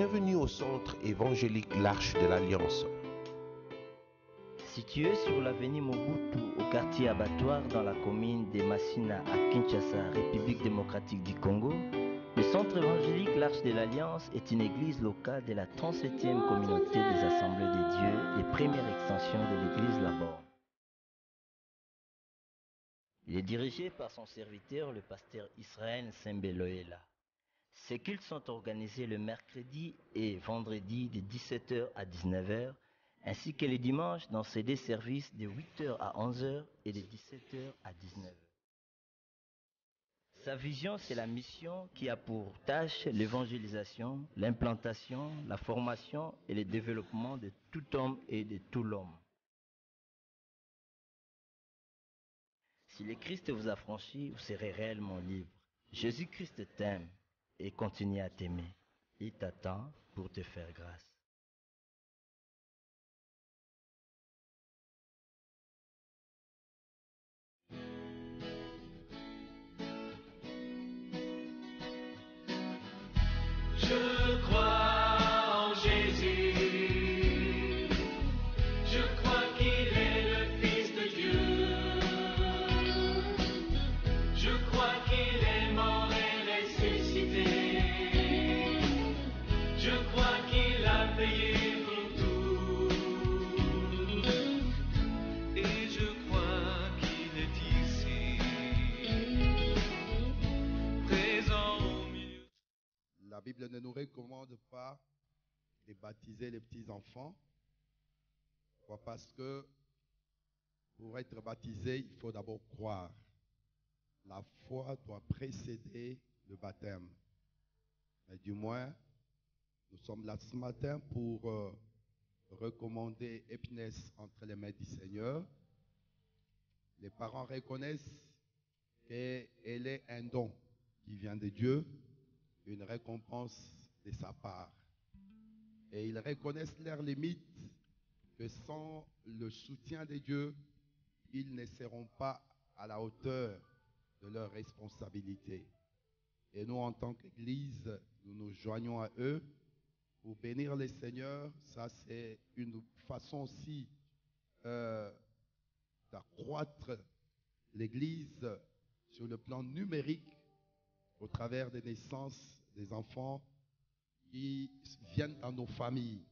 Bienvenue au centre évangélique L'Arche de l'Alliance. Situé sur l'avenue Mobutu, au quartier Abattoir, dans la commune de Massina à Kinshasa, République démocratique du Congo, le centre évangélique L'Arche de l'Alliance est une église locale de la 37e communauté des Assemblées de Dieu et première extension de l'église Laborne. Il est dirigé par son serviteur, le pasteur Israël Sembeloela. Ces cultes sont organisés le mercredi et vendredi de 17h à 19h, ainsi que les dimanches dans ces deux services de 8h à 11h et de 17h à 19h. Sa vision, c'est la mission qui a pour tâche l'évangélisation, l'implantation, la formation et le développement de tout homme et de tout l'homme. Si le Christ vous a franchi, vous serez réellement libre. Jésus-Christ t'aime et continue à t'aimer. Il t'attend pour te faire grâce. Je crois en Jésus, je crois qu'il est le Fils de Dieu, je crois qu'il est mort et ressuscité, je crois qu'il a payé pour tout, et je crois qu'il est ici, présent au milieu. La Bible ne nous recommande pas de baptiser les petits-enfants. Pourquoi? Parce que pour être baptisé, il faut d'abord croire. La foi doit précéder le baptême. Mais du moins, nous sommes là ce matin pour recommander Epnès entre les mains du Seigneur. Les parents reconnaissent qu'elle est un don qui vient de Dieu, une récompense de sa part. Et ils reconnaissent leurs limites, que sans le soutien de Dieu, ils ne seront pas à la hauteur de leurs responsabilités. Et nous, en tant qu'Église, nous nous joignons à eux pour bénir les Seigneurs. Ça, c'est une façon aussi d'accroître l'Église sur le plan numérique au travers des naissances des enfants qui viennent dans nos familles.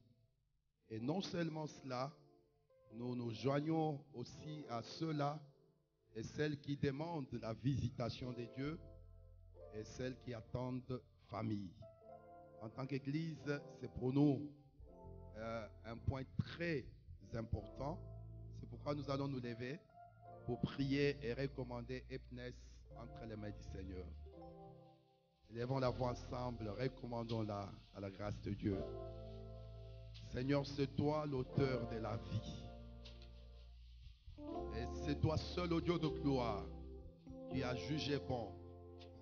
Et non seulement cela, nous nous joignons aussi à ceux-là et celles qui demandent la visitation de Dieu et celles qui attendent famille. En tant qu'Église, c'est pour nous un point très important. C'est pourquoi nous allons nous lever pour prier et recommander Epnès entre les mains du Seigneur. Élevons la voix ensemble, recommandons-la à la grâce de Dieu. Seigneur, c'est toi l'auteur de la vie. Et c'est toi seul, au Dieu de gloire, qui a jugé bon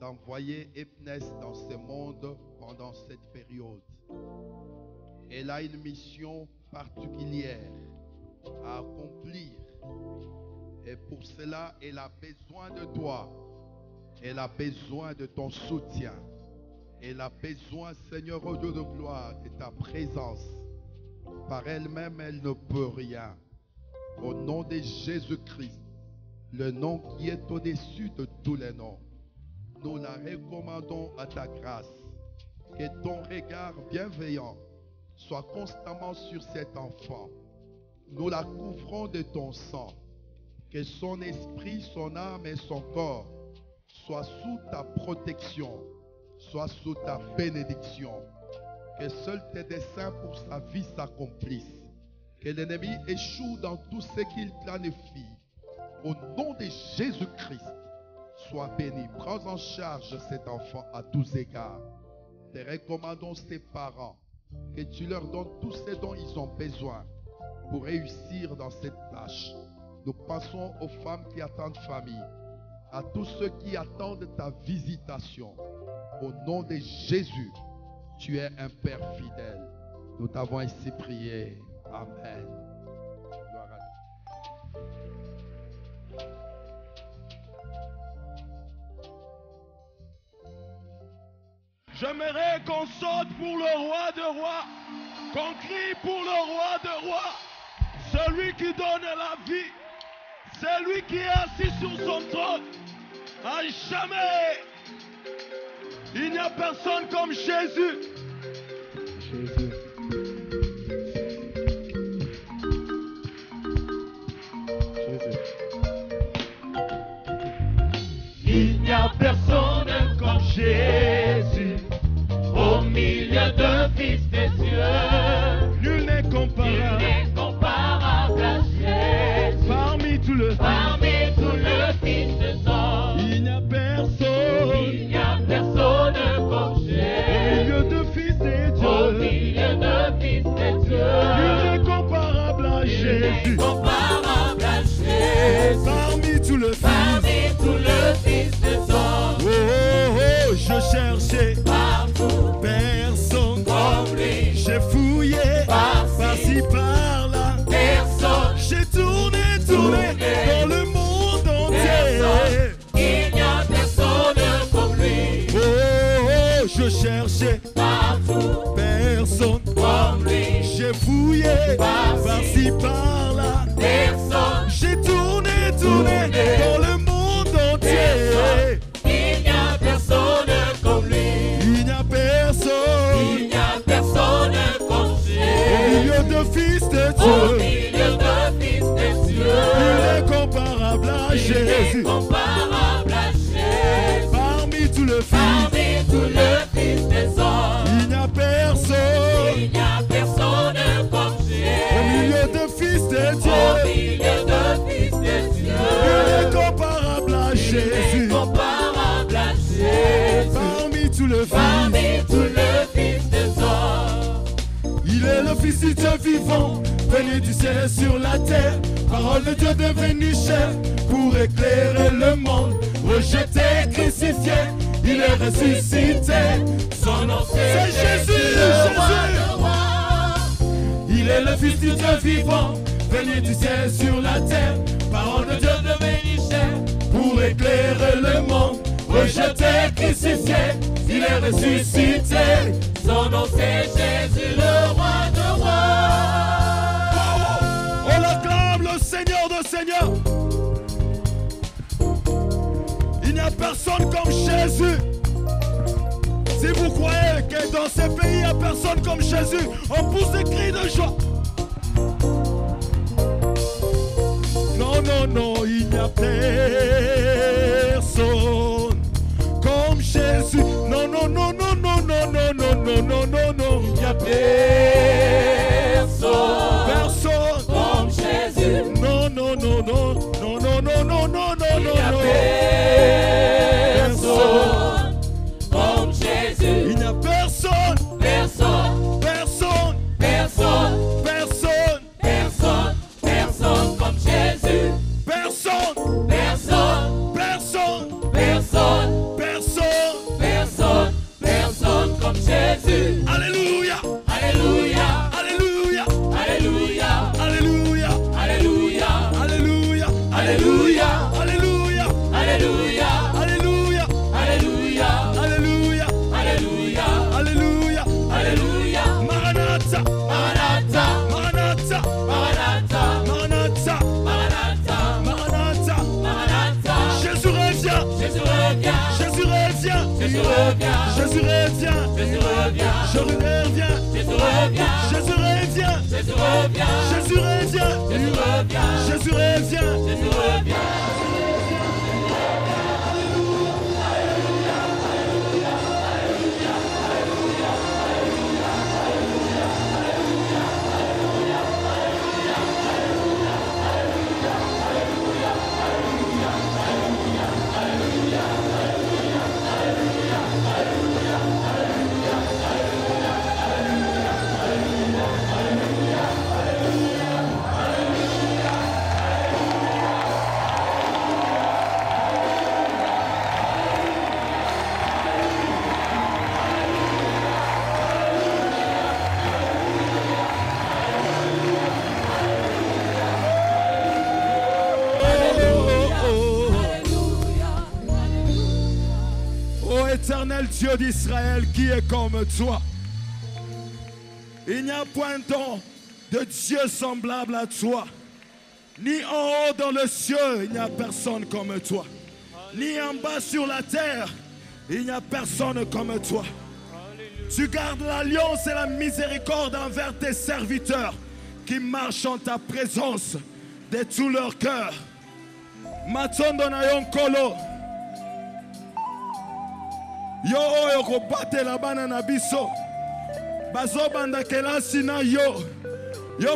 d'envoyer Epnès dans ce monde pendant cette période. Elle a une mission particulière à accomplir. Et pour cela, elle a besoin de toi. Elle a besoin de ton soutien. Elle a besoin, Seigneur, au Dieu de gloire, de ta présence. Par elle-même, elle ne peut rien. Au nom de Jésus-Christ, le nom qui est au-dessus de tous les noms, nous la recommandons à ta grâce. Que ton regard bienveillant soit constamment sur cet enfant. Nous la couvrons de ton sang. Que son esprit, son âme et son corps soient sous ta protection, soient sous ta bénédiction. Que seuls tes desseins pour sa vie s'accomplissent. Que l'ennemi échoue dans tout ce qu'il planifie. Au nom de Jésus-Christ, sois béni. Prends en charge cet enfant à tous égards. Te recommandons ses parents. Que tu leur donnes tout ce dont ils ont besoin pour réussir dans cette tâche. Nous pensons aux femmes qui attendent famille, à tous ceux qui attendent ta visitation. Au nom de Jésus, tu es un Père fidèle. Nous t'avons ainsi prié. Amen. Gloire à Dieu. J'aimerais qu'on saute pour le roi de rois, qu'on crie pour le roi de rois, celui qui donne la vie, celui qui est assis sur son trône. À jamais, il n'y a personne comme Jésus. Jésus. Jésus. Il n'y a personne comme Jésus, au milieu de fils des cieux. Nul n'est Il comparable n'est comparable à Jésus, parmi tous les parmi tous les fils des hommes. Il n'y a personne Il n'y a personne comme au Jésus, milieu de fils des au dieux. milieu de fils des Nul dieux. n'est comparable à Il n'est Jésus. comparable à Jésus, Parmi tous les fils. parmi tous les fils des hommes. Oh, oh, oh, je cherchais Partout personne. comme lui, J'ai fouillé par-ci par-là. personne. J'ai tourné dans le monde entier. Il n'y a personne comme lui, Oh, oh, oh, je cherchais partout personne. comme lui, J'ai fouillé par-ci par-là. personne. J'ai tourné dans le monde entier. Il n'y a personne comme lui, Il n'y a personne il n'y a personne comme au Jésus, milieu de fils de au Dieu. milieu de fils des Il cieux. est comparable à Il est Jésus. comparable à Jésus, Parmi tous les fils, parmi tous les fils des hommes. il n'y a personne Il n'y a personne comme au Jésus, milieu de fils de au Dieu. milieu de fils des Il cieux. est comparable à Il est Jésus. comparable à Jésus, Parmi tous les fils, parmi tous les fils des hommes. il est le fils du Dieu vivant, venu du ciel et sur la terre. Parole de Dieu devenue chair pour éclairer le monde. Rejeté, crucifié, il est ressuscité. Son nom C'est Jésus, le roi Jésus. de rois. Il est le fils du Dieu vivant, venu du ciel sur la terre. Parole de Dieu devenue chair pour éclairer le monde. Rejeté, crucifié, il est ressuscité. Son nom c'est Jésus, le roi de rois. On acclame le Seigneur de Seigneurs. Il n'y a personne comme Jésus. Si vous croyez que dans ces pays, il n'y a personne comme Jésus, on pousse des cris de joie. Non, non, non, il n'y a personne comme Jésus. Non, non, non, non, non, non, non, non, non, non, non, non. Il n'y a personne Comme Jésus, non, non, non, non, non, non, non, non, non, non, il n'y a non. personne. Comme Jésus, Il n'y a personne, personne, personne, personne, personne, personne, personne comme Jésus. personne, Personne, personne, personne, personne. personne, personne comme Jésus. Alléluia, Alléluia, alléluia, alléluia, alléluia, alléluia, alléluia, alléluia, alléluia, alléluia, alléluia, alléluia, alléluia, alléluia, alléluia. alléluia. Maranatha, Maranatha, Maranatha, Maranatha, Maranatha, Maranatha, Maranatha. Maranatha. Jésus revient, Jésus revient, Jésus revient, Jésus revient, Jésus revient, Jésus revient, je reviens, Jésus revient, Jésus revient, Jésus revient, Jésus revient, Jésus revient, Jésus revient. Jésus revient. Éternel Dieu d'Israël, qui est comme toi. Il n'y a point de Dieu semblable à toi. Ni en haut dans le ciel, il n'y a personne comme toi. Ni en bas sur la terre, il n'y a personne comme toi. Tu gardes l'alliance et la miséricorde envers tes serviteurs qui marchent en ta présence de tout leur cœur. Matondo na yo nkolo. Yo oyo kobatela bana na biso. Bazobanda kelasi na yo. Yo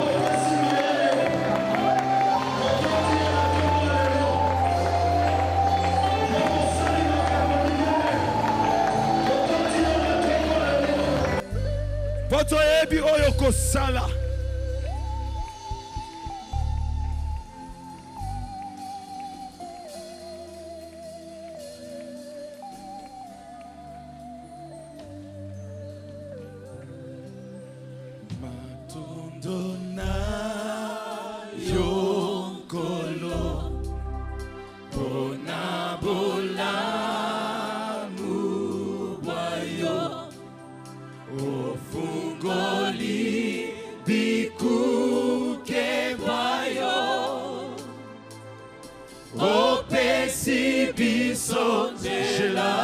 Poto ebi oyo kosala. Matondo na yo kolo bona bola mubayo ofungoli bikuke bayo opesi biso njela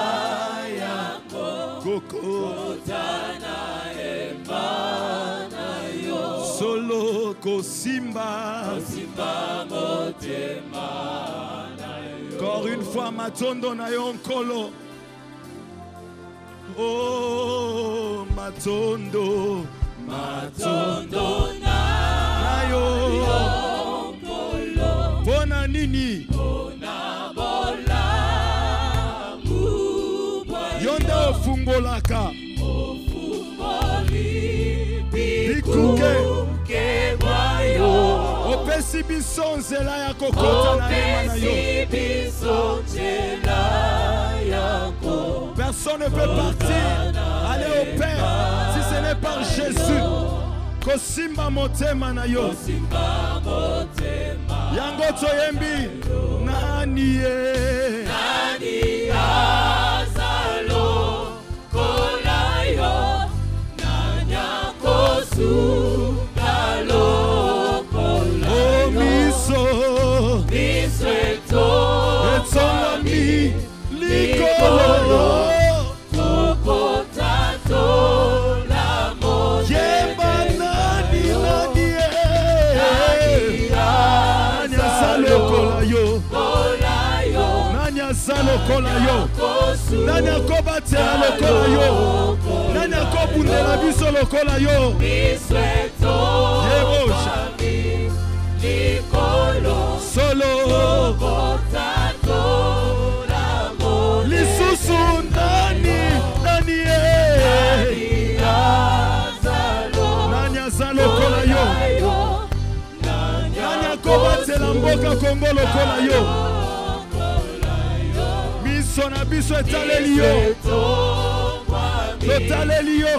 yango kokotana emana yo solo kosimba motema na yo. Encore une fois matondo na yo nkolo. Oh, matondo, matondo na yo, bona nini, bona bola mubayo, yonde ofungolaka, bikuke bayo, opesi biso nzela ya kokota na hema na yo. Personne ne peut partir, aller au Père si ce n'est par Jésus. Kosimba motema na yo. Yango toyembi nani ye. Nani azalo kolayo nanya kosu kalo kolayo. Oh miso etonami likolo. Lokola yo nani akobatela lokola yo nani akobundela biso lokola yo yebosha solo lisusu nani aza lokola yo nani akobatela mboka Kongo lokola yo. Sona biso etaleli yo totaleli yo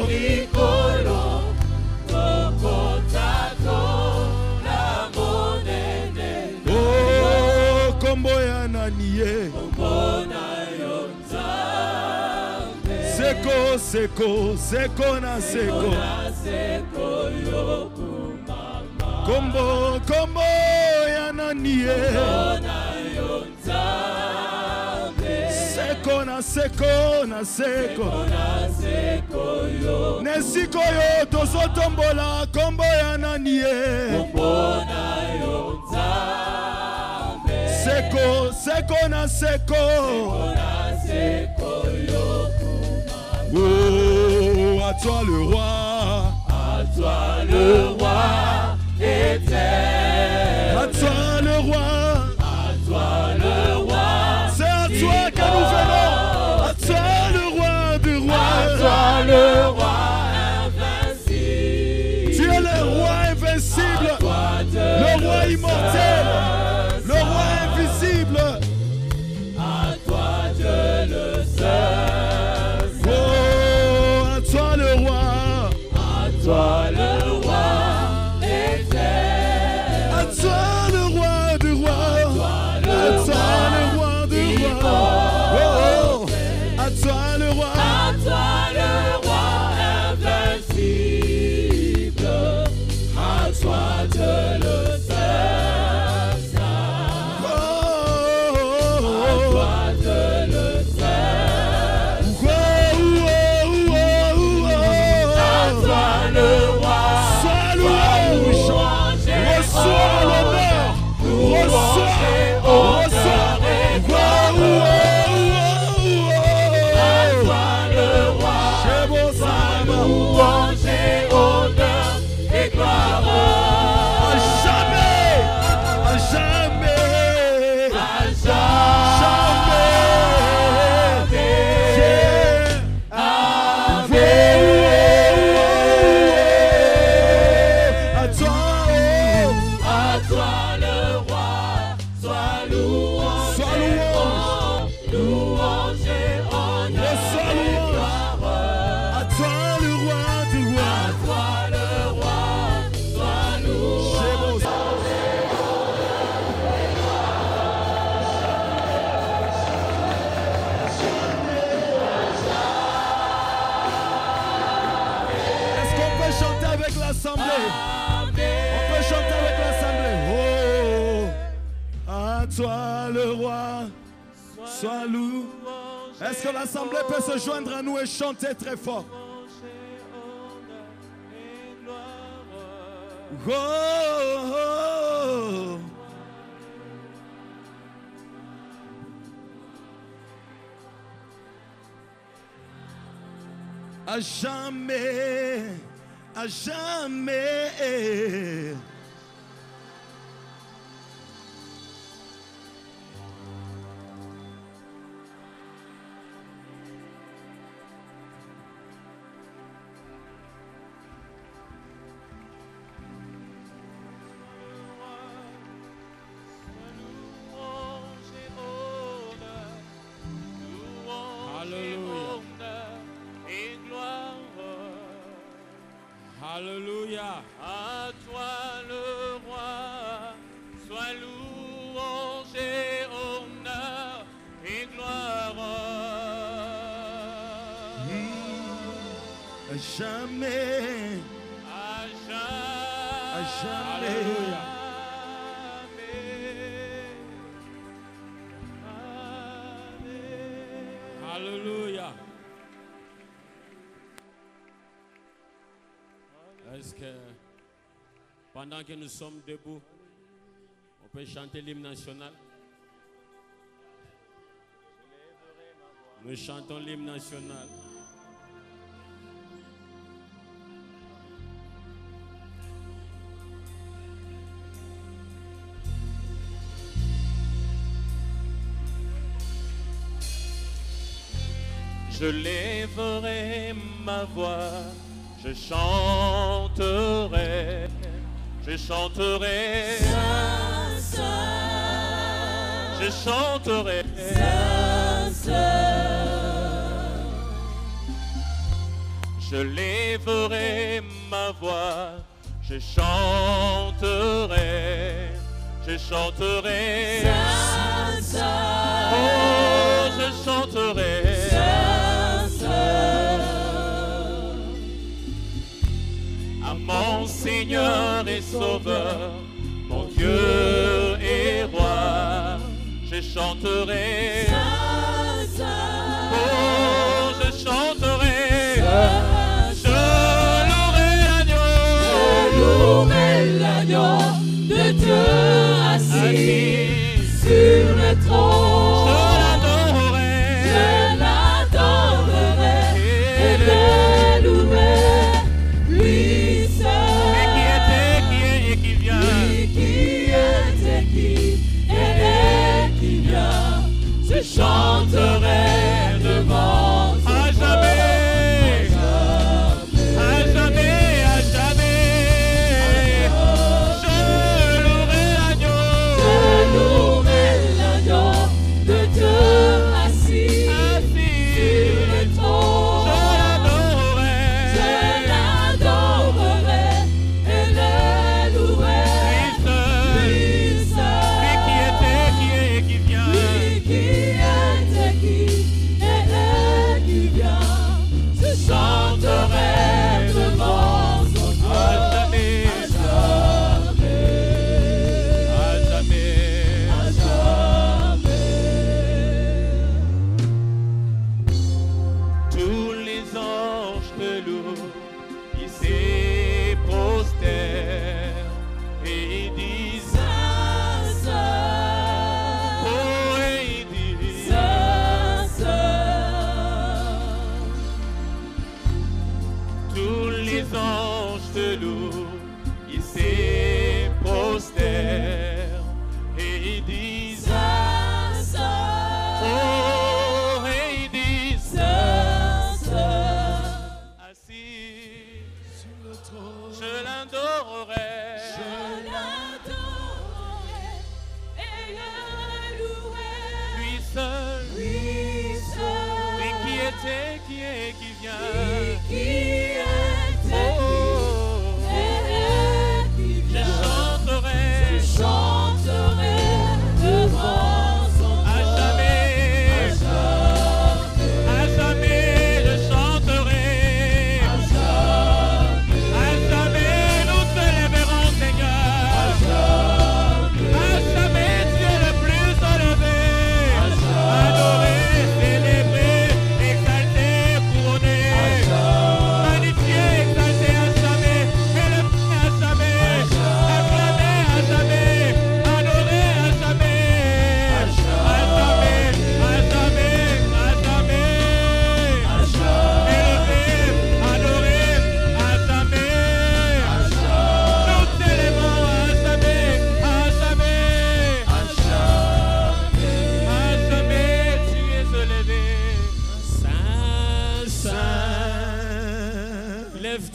oh kombo ya nani ye seko na seko kombo ya nani ye seko na seko nesiko yo tozotombola kombo ya nani ye seko na seko oh à toi le roi éternel à toi le roi toi que nous venons, à toi le roi du roi, à toi le roi invincible. Tu es le roi invincible, le roi immortel, le roi invisible. À toi Dieu le seul. Oh, à toi le roi, à toi le roi éternel. toi le roi, sois loué. Est-ce que l'assemblée peut se joindre à nous et chanter très fort? Oh, oh, oh. À jamais, à jamais. Alléluia. À toi le roi, sois louange et honneur et gloire. À jamais, À jamais. à jamais. Alléluia. Est-ce que pendant que nous sommes debout, on peut chanter l'hymne national? Nous chantons l'hymne national. Je lèverai ma voix, je chanterai, je chanterai, je chanterai, je lèverai ma voix, je chanterai, je chanterai, oh, je chanterai. À mon Seigneur et Sauveur, mon Dieu et Roi, je chanterai. Oh, je chanterai. Je louerai l'agneau de Dieu assis sur le trône. Je l'adorerai et le louerai. Je chanterai devant à jamais, à jamais, à jamais. Je louerai l'agneau, je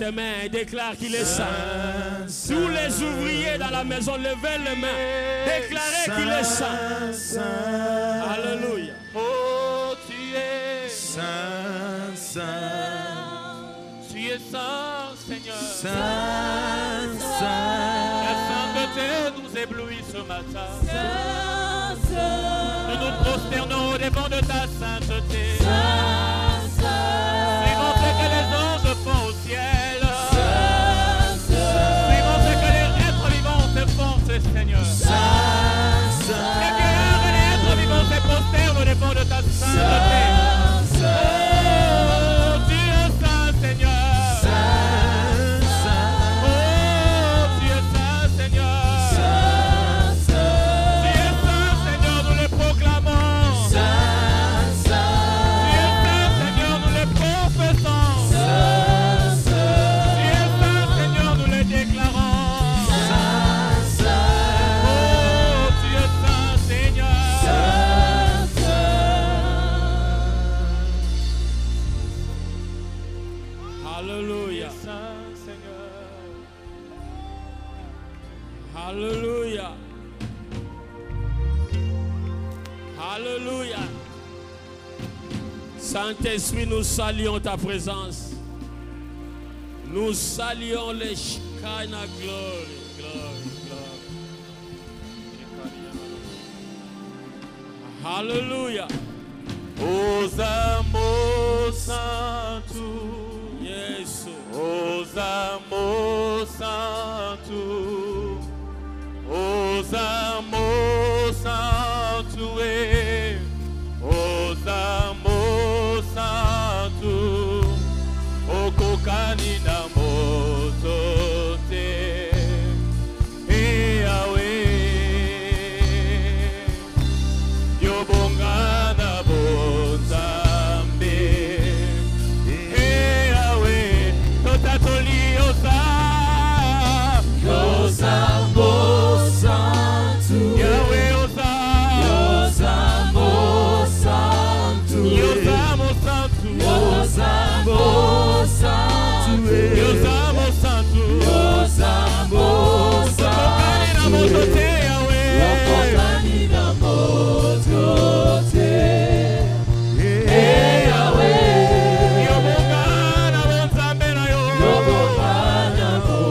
tes mains et déclare qu'il est saint. Tous les ouvriers dans la maison, levez les mains. Déclarez qu'il est saint. Alléluia. Oh, tu es Saint, Saint, Tu es saint, Seigneur. Saint, La Saint, sainteté nous éblouit ce matin. Nous nous prosternons au devant de ta sainteté. Suivons ce que les anges font au ciel. Suivons ce que les êtres vivants s'efforcent, Seigneur. Et que les êtres vivants se prosternent au devant de ta sainteté. Oh, tu es saint, Seigneur. Oh, tu es saint, Seigneur. Tu es saint, Seigneur, nous le proclamons. Tu es saint, Seigneur, nous le professons. Tu es saint, Seigneur, nous le déclarons. Oh, tu es saint, Seigneur. Alléluia. Saint, Seigneur. Alléluia. Alléluia. Saint-Esprit, nous saluons ta présence. Nous saluons les Shekinah glory. Glory, glory. Alléluia. Os amores santos. Yes. Os amores santos. Os amores santos. Os amores santos. O kokani na moto te. Yahweh. Yobongana bozambe. Yahweh. Totatoli osa. Os amores santos, Yahweh osa. os amores santos, Yosamo santo. os amores santos, Yosamo santo. os amores Kokani na santos, moto te, Yahweh. Wakokani na moto te, Yahweh, Yobongana bozambe na yo. Yobongana moto,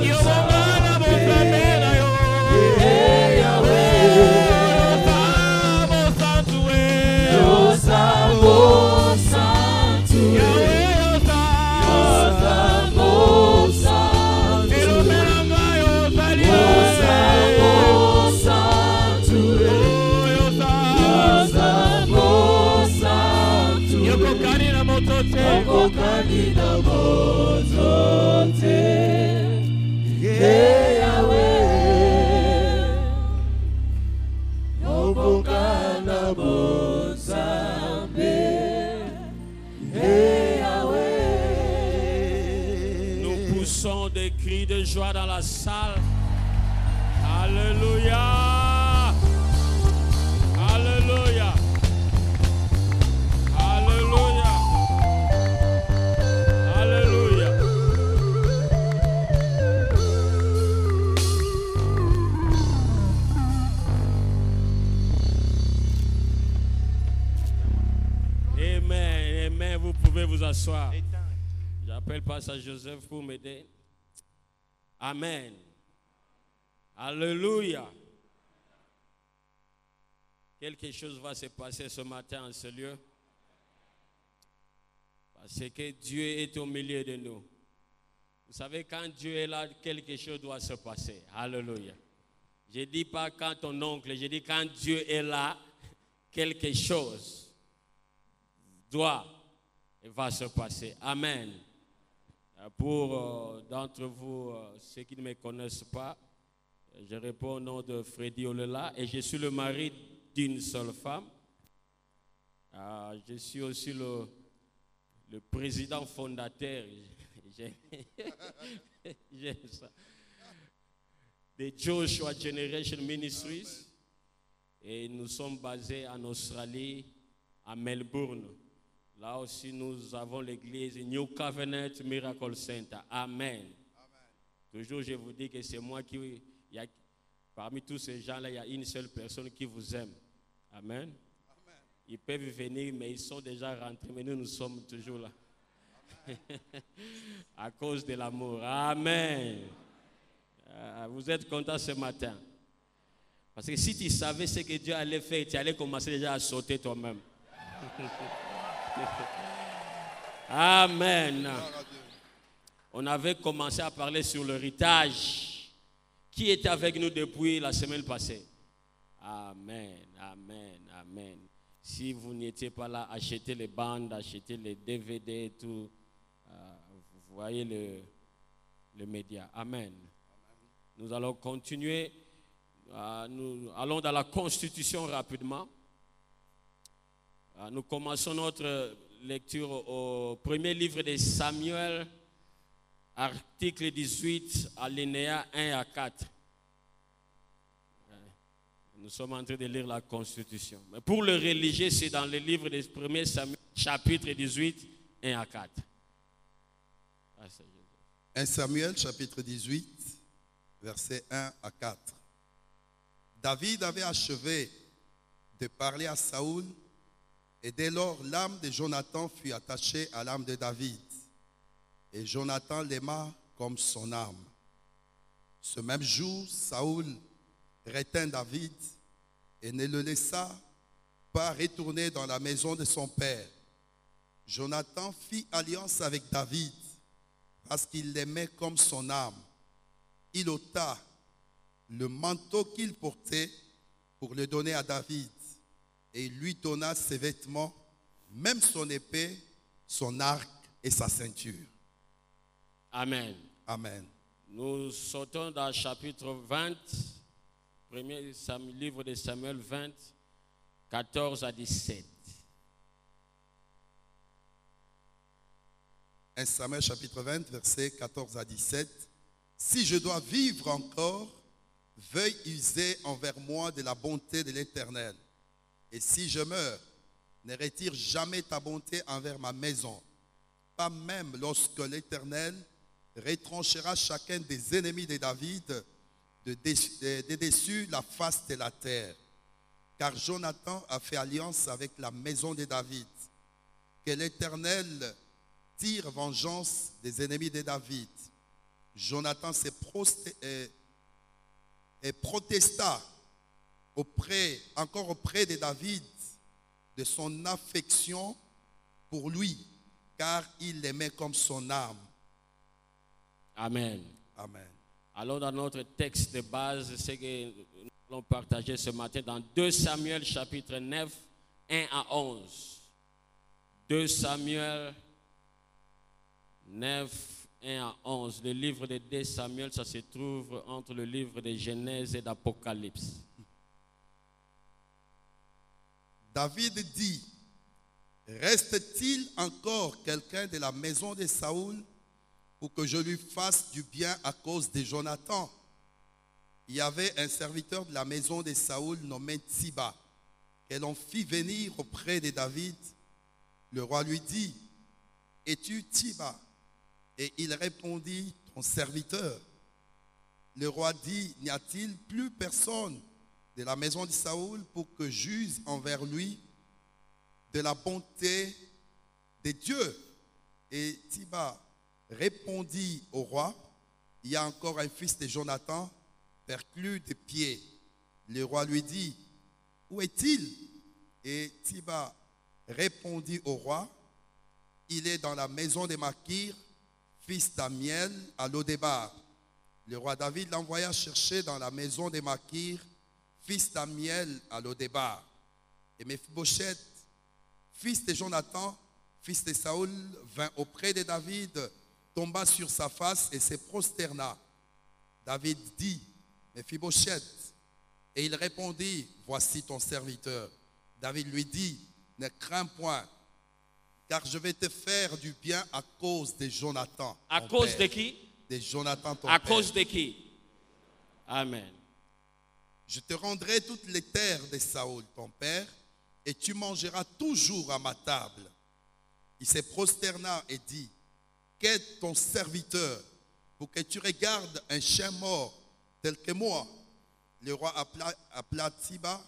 Yobongana bozambe na yo. Yahweh, Yosamo santo. os amores santos, Yahweh osa. os amores santos, Elomelanga yosali. os amores santos, Yosa. os amores santos, Yokokani na moto te. Wakokani na moto te, Yahweh, Yobongana bozambe, Yahweh. Nous poussons des cris de joie dans la salle. Alléluia. Alléluia. Alléluia. Alléluia. Amen. Amen. Vous pouvez vous asseoir. J'appelle Pasteur Joseph pour m'aider. Amen. Alléluia. Quelque chose va se passer ce matin en ce lieu. Parce que Dieu est au milieu de nous. Vous savez, quand Dieu est là, quelque chose doit se passer. Alléluia. Je ne dis pas quand ton oncle, je dis quand Dieu est là, quelque chose doit et va se passer. Amen. Pour d'entre vous, ceux qui ne me connaissent pas, je réponds au nom de Freddy Olela et je suis le mari d'une seule femme. Je suis aussi le président fondateur, j'aime ça, de Joshua Generation Ministries. Et nous sommes basés en Australie, à Melbourne. Là aussi, nous avons l'église New Covenant Miracle Center. Amen. Toujours, je vous dis que c'est moi qui... Parmi tous ces gens-là, il y a une seule personne qui vous aime. Amen. Ils peuvent venir, mais ils sont déjà rentrés. Mais nous sommes toujours là. À cause de l'amour. Amen. Vous êtes contents ce matin? Parce que si tu savais ce que Dieu allait faire, tu allais commencer déjà à sauter toi-même. Amen. On avait commencé à parler sur l'héritage. Qui était avec nous depuis la semaine passée? Amen, amen, amen. Si vous n'étiez pas là, achetez les bandes, achetez les DVD et tout. Vous voyez le média. Amen. Nous allons continuer. Nous allons dans la Constitution rapidement. Nous commençons notre lecture au premier livre de Samuel, article 18, alinéa 1 à 4. Nous sommes en train de lire la Constitution. Mais pour le religieux, c'est dans le livre des 1er Samuel, chapitre 18, 1 à 4. 1 Samuel, chapitre 18, versets 1 à 4. David avait achevé de parler à Saoul, et dès lors l'âme de Jonathan fut attachée à l'âme de David. Et Jonathan l'aima comme son âme. Ce même jour, Saoul retint David et ne le laissa pas retourner dans la maison de son père. Jonathan fit alliance avec David parce qu'il l'aimait comme son âme. Il ôta le manteau qu'il portait pour le donner à David et il lui donna ses vêtements, même son épée, son arc et sa ceinture. Amen. Amen. Nous sautons dans le chapitre 20, premier livre de Samuel 20, 14 à 17. 1 Samuel chapitre 20, versets 14 à 17. Si je dois vivre encore, veuille user envers moi de la bonté de l'Éternel. Et si je meurs, ne retire jamais ta bonté envers ma maison, pas même lorsque l'Éternel retranchera chacun des ennemis de David de dessus la face de la terre. Car Jonathan a fait alliance avec la maison de David. Que l'Éternel tire vengeance des ennemis de David. Jonathan protesta encore auprès de David de son affection pour lui, car il l'aimait comme son âme. Amen. Amen. Alors dans notre texte de base, c'est que nous allons partager ce matin dans 2 Samuel chapitre 9, 1 à 11. 2 Samuel 9, 1 à 11. Le livre de 2 Samuel, ça se trouve entre le livre de Genèse et d'Apocalypse. David dit, reste-t-il encore quelqu'un de la maison de Saoul pour que je lui fasse du bien à cause de Jonathan? Il y avait un serviteur de la maison de Saoul nommé Tsiba, que l'on fit venir auprès de David. Le roi lui dit, es-tu Tsiba? Et il répondit, ton serviteur. Le roi dit, n'y a-t-il plus personne de la maison de Saoul pour que j'use envers lui de la bonté de Dieu? Et Tsiba répondit au roi, il y a encore un fils de Jonathan, perclus de pieds. Le roi lui dit, où est-il? Et Tsiba répondit au roi, il est dans la maison de Makir, fils d'Amiel, à Lodébar. Le roi David l'envoya chercher dans la maison de Makir, fils d'Amiel, à Lodébar. Et Mephibosheth, fils de Jonathan, fils de Saoul, vint auprès de David, tomba sur sa face et se prosterna. David dit, Mephibosheth, et il répondit, voici ton serviteur. David lui dit, ne crains point, car je vais te faire du bien à cause de Jonathan. À cause de qui? De Jonathan ton à père. Cause de qui? Amen. Je te rendrai toutes les terres de Saoul ton père, et tu mangeras toujours à ma table. Il se prosterna et dit, qu'est ton serviteur pour que tu regardes un chien mort tel que moi? Le roi appela Tsiba,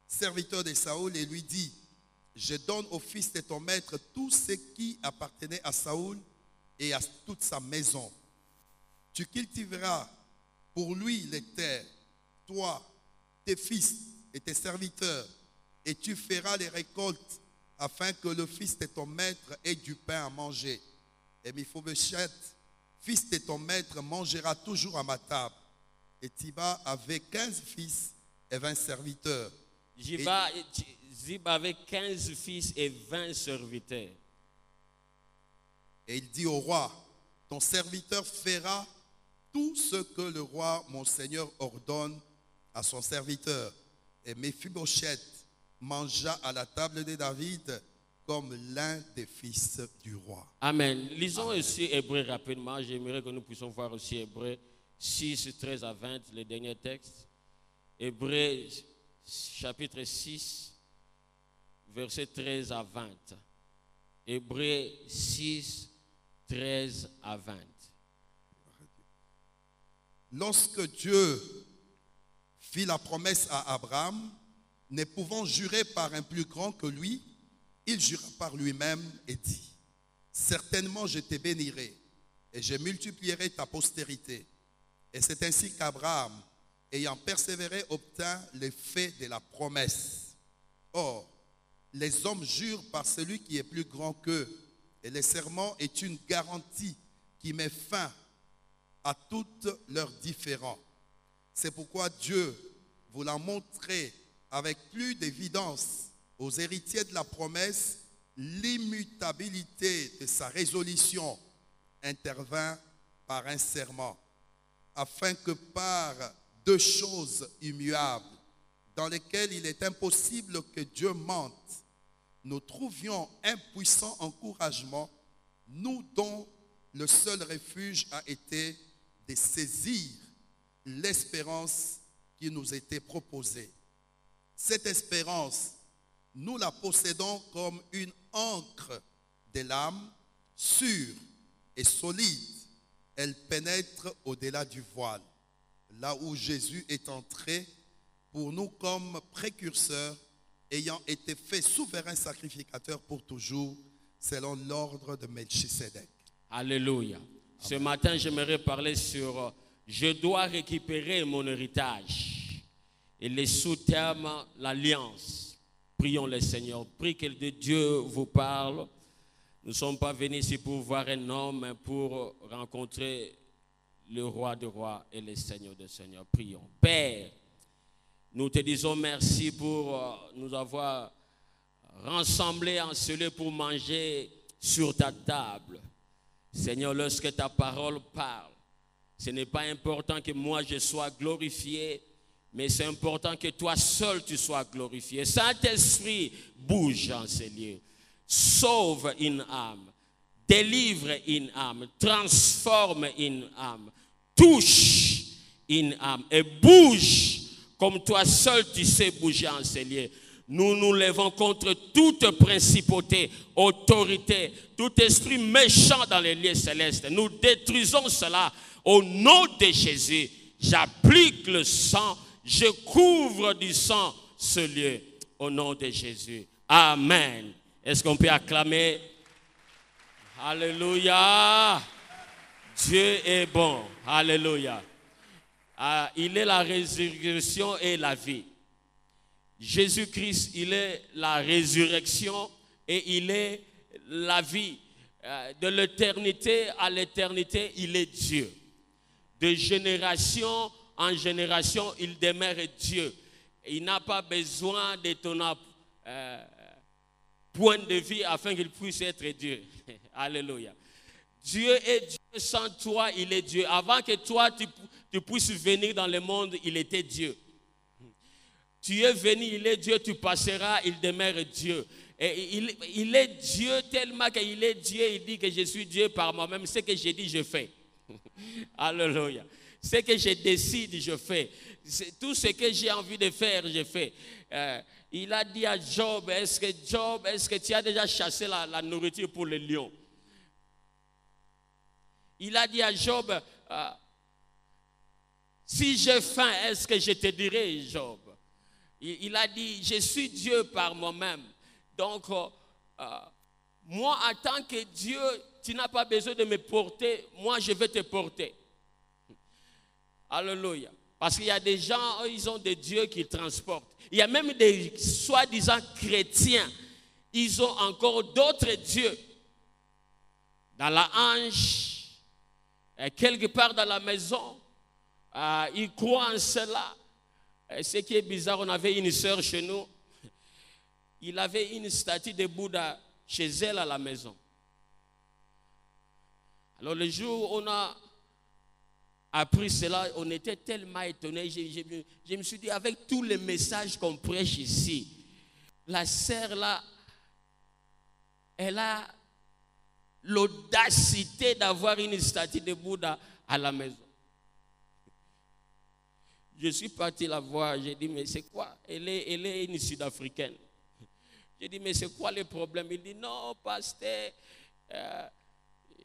serviteur de Saoul, et lui dit, je donne au fils de ton maître tout ce qui appartenait à Saoul et à toute sa maison. Tu cultiveras pour lui les terres, toi, tes fils et tes serviteurs, et tu feras les récoltes afin que le fils de ton maître ait du pain à manger. Et Mephibosheth, fils de ton maître, mangera toujours à ma table. Et Ziba avait 15 fils et 20 serviteurs. Ziba avait 15 fils et 20 serviteurs. Et il dit au roi, ton serviteur fera tout ce que le roi, mon seigneur, ordonne à son serviteur. Et Mephibosheth mangea à la table de David comme l'un des fils du roi. Amen. Lisons aussi Hébreux rapidement. J'aimerais que nous puissions voir aussi Hébreux 6, 13 à 20, le dernier texte. Hébreux chapitre 6, versets 13 à 20. Hébreux 6, 13 à 20. Lorsque Dieu fit la promesse à Abraham, ne pouvant jurer par un plus grand que lui, il jura par lui-même et dit, certainement je te bénirai et je multiplierai ta postérité. Et c'est ainsi qu'Abraham, ayant persévéré, obtint l'effet de la promesse. Or, les hommes jurent par celui qui est plus grand qu'eux, et le serment est une garantie qui met fin à toutes leurs différends. C'est pourquoi Dieu vous l'a montré avec plus d'évidence aux héritiers de la promesse, l'immutabilité de sa résolution intervint par un serment, afin que par deux choses immuables, dans lesquelles il est impossible que Dieu mente, nous trouvions un puissant encouragement, nous dont le seul refuge a été de saisir l'espérance qui nous était proposée. Cette espérance, nous la possédons comme une ancre de l'âme, sûre et solide. Elle pénètre au-delà du voile, là où Jésus est entré pour nous comme précurseur, ayant été fait souverain sacrificateur pour toujours, selon l'ordre de Melchisédek. Alléluia. Ce matin, j'aimerais parler sur « Je dois récupérer mon héritage » et les sous-termes « l'alliance ». Prions le Seigneur. Prie que Dieu vous parle. Nous ne sommes pas venus ici pour voir un homme, mais pour rencontrer le roi des rois et le Seigneur des seigneurs. Prions. Père, nous te disons merci pour nous avoir rassemblés en ce lieu pour manger sur ta table. Seigneur, lorsque ta parole parle, ce n'est pas important que moi je sois glorifié, mais c'est important que toi seul tu sois glorifié. Saint-Esprit, bouge en ces lieux. Sauve une âme, délivre une âme, transforme une âme, touche une âme et bouge comme toi seul tu sais bouger en ces lieux. Nous nous levons contre toute principauté, autorité, tout esprit méchant dans les lieux célestes. Nous détruisons cela au nom de Jésus. J'applique le sang, je couvre du sang ce lieu au nom de Jésus. Amen. Est-ce qu'on peut acclamer? Alléluia. Dieu est bon. Alléluia. Il est la résurrection et la vie. Jésus-Christ, il est la résurrection et il est la vie. De l'éternité à l'éternité, il est Dieu. De génération en génération, il demeure Dieu. Il n'a pas besoin de ton point de vie afin qu'il puisse être Dieu. Alléluia. Dieu est Dieu, sans toi, il est Dieu. Avant que toi, tu puisses venir dans le monde, il était Dieu. Tu es venu, il est Dieu, tu passeras, il demeure Dieu. Et il est Dieu tellement qu'il est Dieu, il dit que je suis Dieu par moi-même. Ce que j'ai dit, je fais. Alléluia. Ce que je décide, je fais. Tout ce que j'ai envie de faire, je fais. Il a dit à Job, est-ce que tu as déjà chassé la nourriture pour les lions? Il a dit à Job, si j'ai faim, est-ce que je te dirai, Job? Il a dit, je suis Dieu par moi-même. Donc, moi, en tant que Dieu, tu n'as pas besoin de me porter, moi je vais te porter. Alléluia. Parce qu'il y a des gens, ils ont des dieux qui transportent. Il y a même des soi-disant chrétiens, ils ont encore d'autres dieux. Dans la hanche, quelque part dans la maison, ils croient en cela. Ce qui est bizarre, on avait une sœur chez nous, il avait une statue de Bouddha chez elle à la maison. Alors le jour où on a appris cela, on était tellement étonnés. Je me suis dit, avec tous les messages qu'on prêche ici, la sœur là, elle a l'audacité d'avoir une statue de Bouddha à la maison. Je suis parti la voir, j'ai dit, mais c'est quoi? Elle est une Sud-Africaine. J'ai dit, mais c'est quoi le problème? Il dit, non, pasteur,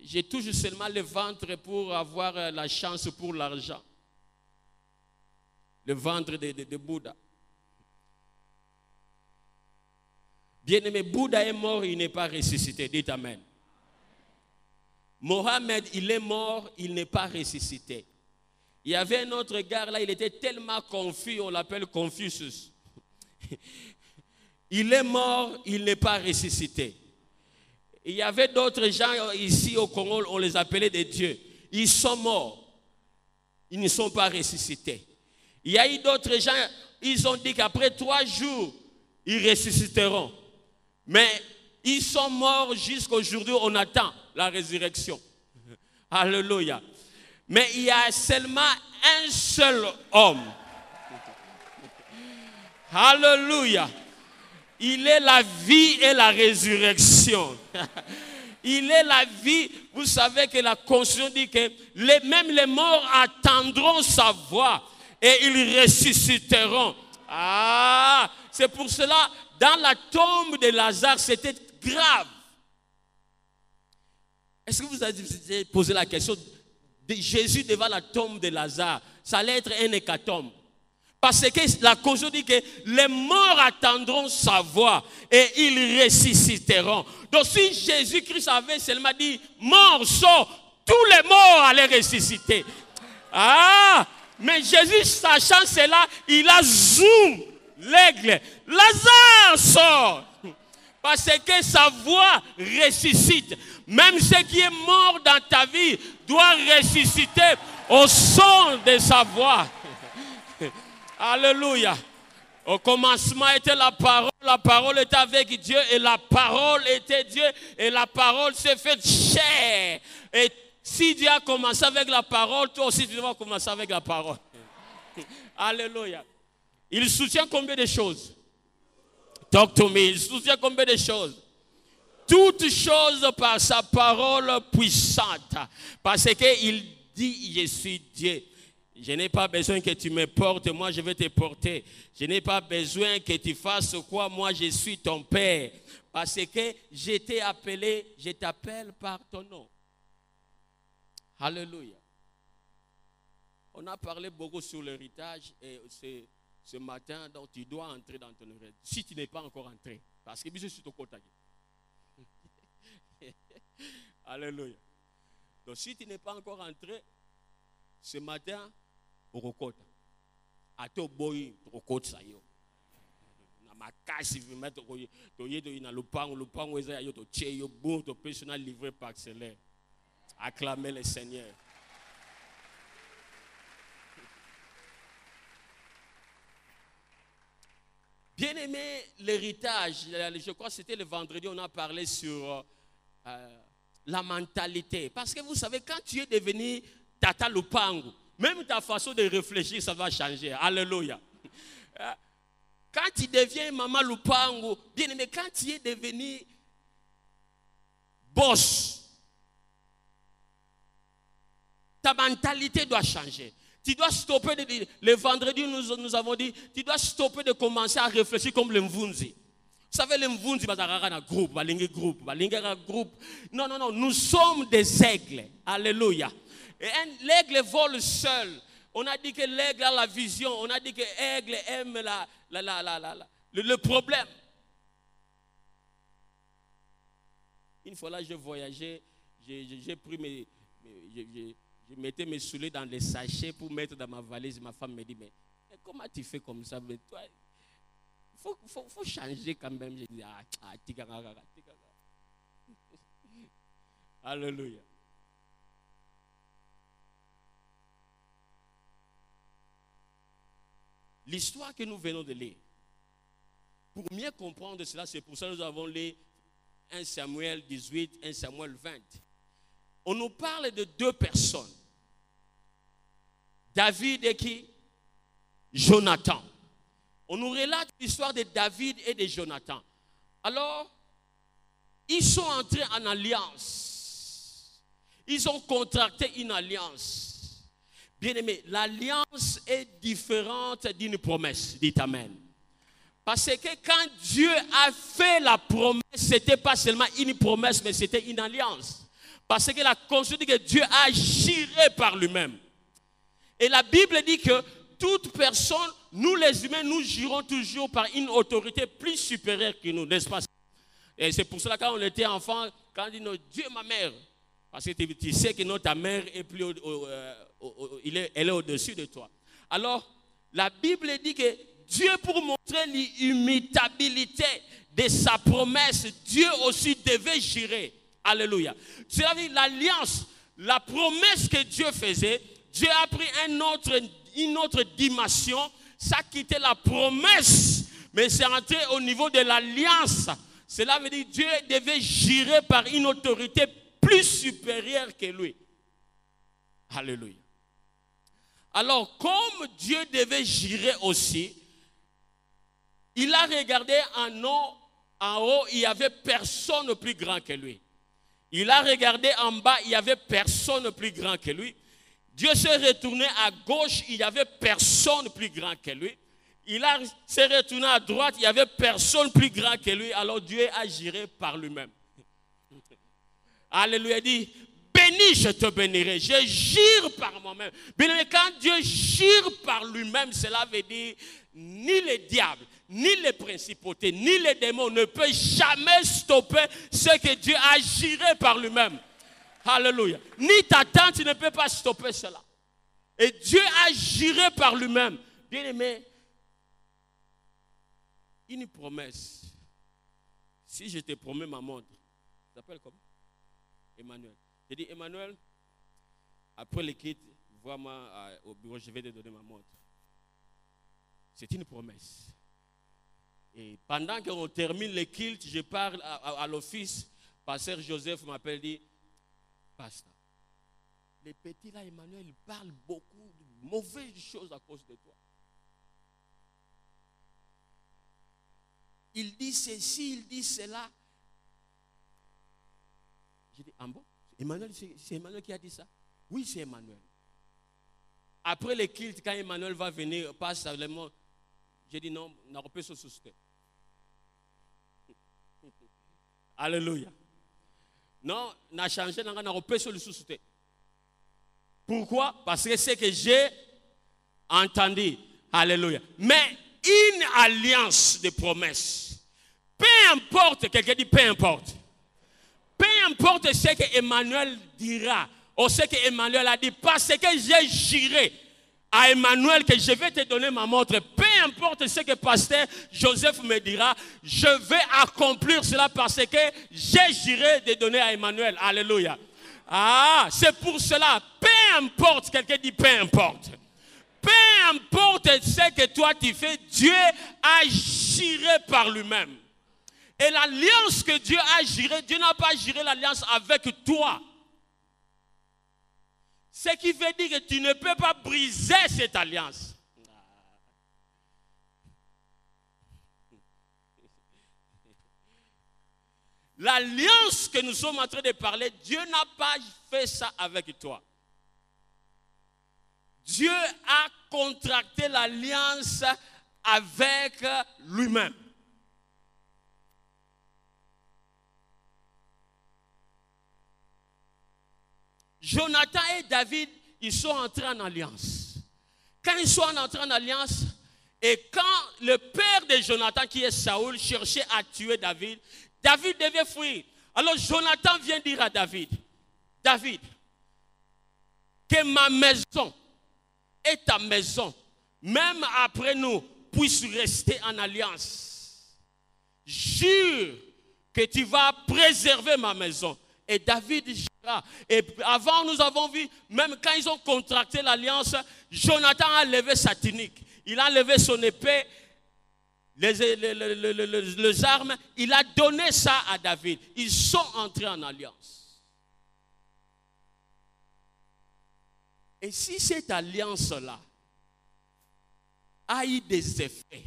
j'ai toujours seulement le ventre pour avoir la chance pour l'argent. Le ventre de Bouddha. Bien-aimé, Bouddha est mort, il n'est pas ressuscité. Dites Amen. Mohammed, il est mort, il n'est pas ressuscité. Il y avait un autre gars là, il était tellement confus, on l'appelle Confucius. Il est mort, il n'est pas ressuscité. Il y avait d'autres gens ici au Congo, on les appelait des dieux. Ils sont morts, ils ne sont pas ressuscités. Il y a eu d'autres gens, ils ont dit qu'après 3 jours, ils ressusciteront. Mais ils sont morts jusqu'aujourd'hui, on attend la résurrection. Alléluia. Mais il y a seulement un seul homme. Alléluia. Il est la vie et la résurrection. Il est la vie. Vous savez que la Constitution dit que même les morts attendront sa voix et ils ressusciteront. Ah, c'est pour cela, dans la tombe de Lazare, c'était grave. Est-ce que vous avez posé la question de Jésus devant la tombe de Lazare? Ça allait être un hécatombe. Parce que la Constitution dit que les morts attendront sa voix et ils ressusciteront. Donc si Jésus-Christ avait seulement dit mort, sort, tous les morts allaient ressusciter. Ah, mais Jésus, sachant cela, il a zoom l'aigle. Lazare sort. Parce que sa voix ressuscite. Même ce qui est mort dans ta vie doit ressusciter au son de sa voix. Alléluia. Au commencement était la parole était avec Dieu et la parole était Dieu et la parole s'est faite chair. Et si Dieu a commencé avec la parole, toi aussi tu dois commencer avec la parole. Alléluia. Il soutient combien de choses? Talk to me. Il soutient combien de choses? Toutes choses par sa parole puissante. Parce qu'il dit, je suis Dieu. Je n'ai pas besoin que tu me portes, moi je vais te porter. Je n'ai pas besoin que tu fasses quoi, moi je suis ton Père. Parce que je t'ai appelé, je t'appelle par ton nom. Alléluia. On a parlé beaucoup sur l'héritage et ce matin, donc tu dois entrer dans ton héritage. Si tu n'es pas encore entré, parce que je suis au côté. Alléluia. Donc si tu n'es pas encore entré, ce matin, okokota ato boyi okotsa yo na makasi vima to yedo ina lupango eza yo to tie yo bon to personnel livré par Accélère. Acclamez le Seigneur. Bien-aimé, l'héritage, je crois que c'était le vendredi, on a parlé sur la mentalité. Parce que vous savez, quand tu es devenu Tata Lupango, même ta façon de réfléchir, ça va changer. Alléluia. Quand tu deviens Maman Lupango, bien aimé, quand tu es devenu boss, ta mentalité doit changer. Tu dois stopper, le vendredi nous avons dit, tu dois stopper de commencer à réfléchir comme le Mvunzi. Vous savez, le Mvunzi, groupe. Non, nous sommes des aigles. Alléluia. Et l'aigle vole seul. On a dit que l'aigle a la vision. On a dit que l'aigle aime le problème. Une fois là, je voyageais, j'ai pris je mettais mes souliers dans les sachets pour mettre dans ma valise. Ma femme me dit, mais comment tu fais comme ça? Mais toi, faut changer quand même. Je dis, Alléluia. L'histoire que nous venons de lire, pour mieux comprendre cela, c'est pour ça que nous avons lu 1 Samuel 18, 1 Samuel 20. On nous parle de deux personnes. David et qui? Jonathan. On nous relate l'histoire de David et de Jonathan. Alors, ils sont entrés en alliance. Ils ont contracté une alliance. Bien aimé, l'alliance est différente d'une promesse. Dites Amen. Parce que quand Dieu a fait la promesse, ce n'était pas seulement une promesse, mais c'était une alliance. Parce que la Constitution dit que Dieu a juré par lui-même. Et la Bible dit que toute personne, nous les humains, nous jurons toujours par une autorité plus supérieure que nous, n'est-ce pas? Et c'est pour cela que quand on était enfant, quand on dit Dieu ma mère, parce que tu sais que ta mère est plus elle est au-dessus de toi. Alors, la Bible dit que Dieu, pour montrer l'immutabilité de sa promesse, Dieu aussi devait jurer. Alléluia. C'est-à-dire l'alliance, la promesse que Dieu faisait, Dieu a pris une autre dimension. Ça a quitté la promesse, mais c'est entré au niveau de l'alliance. Cela veut dire que Dieu devait jurer par une autorité plus supérieure que lui. Alléluia. Alors, comme Dieu devait jurer aussi, il a regardé en haut, il n'y avait personne plus grand que lui. Il a regardé en bas, il n'y avait personne plus grand que lui. Dieu s'est retourné à gauche, il n'y avait personne plus grand que lui. Il s'est retourné à droite, il n'y avait personne plus grand que lui. Alors Dieu a juré par lui-même. Alléluia, il dit, béni, je te bénirai. Je jure par moi-même. Mais quand Dieu jure par lui-même, cela veut dire, ni les diables, ni les principautés, ni les démons ne peuvent jamais stopper ce que Dieu a juré par lui-même. Alléluia. Ni ta tante ne peut pas stopper cela. Et Dieu a juré par lui-même. Bien aimé, une promesse. Si je te promets ma montre, tu t'appelles comment? Emmanuel. J'ai dit, Emmanuel, après le kit, vois-moi au bureau, je vais te donner ma montre. C'est une promesse. Et pendant qu'on termine le culte, je parle à l'office. Pasteur Joseph m'appelle et dit, Pasteur, les petits là, Emmanuel, ils parlent beaucoup de mauvaises choses à cause de toi. Il dit ceci, il dit cela. J'ai dit, ah bon? Emmanuel, c'est Emmanuel qui a dit ça? Oui, c'est Emmanuel. Après le culte, quand Emmanuel va venir, passe le monde. J'ai dit non, on n'a pas se soucier. Alléluia. Non, on a changé, on n'a pas se soucier. Pourquoi? Parce que c'est que j'ai entendu. Alléluia. Mais une alliance de promesses. Peu importe, quelqu'un dit peu importe. Peu importe ce que Emmanuel dira, ou ce que Emmanuel a dit, parce que j'ai juré à Emmanuel que je vais te donner ma montre. Peu importe ce que pasteur Joseph me dira, je vais accomplir cela parce que j'ai juré de donner à Emmanuel. Alléluia. Ah, c'est pour cela. Peu importe, quelqu'un dit peu importe. Peu importe ce que toi tu fais, Dieu a juré par lui-même. Et l'alliance que Dieu a juré, Dieu n'a pas juré l'alliance avec toi. Ce qui veut dire que tu ne peux pas briser cette alliance. L'alliance que nous sommes en train de parler, Dieu n'a pas fait ça avec toi. Dieu a contracté l'alliance avec lui-même. Jonathan et David, ils sont entrés en alliance. Quand ils sont entrés en alliance, et quand le père de Jonathan, qui est Saoul, cherchait à tuer David, David devait fuir. Alors Jonathan vient dire à David, David, que ma maison et ta maison, même après nous, puissent rester en alliance. Jure que tu vas préserver ma maison. Et David jura. Et avant, nous avons vu, même quand ils ont contracté l'alliance, Jonathan a levé sa tunique. Il a levé son épée, les armes. Il a donné ça à David. Ils sont entrés en alliance. Et si cette alliance-là a eu des effets,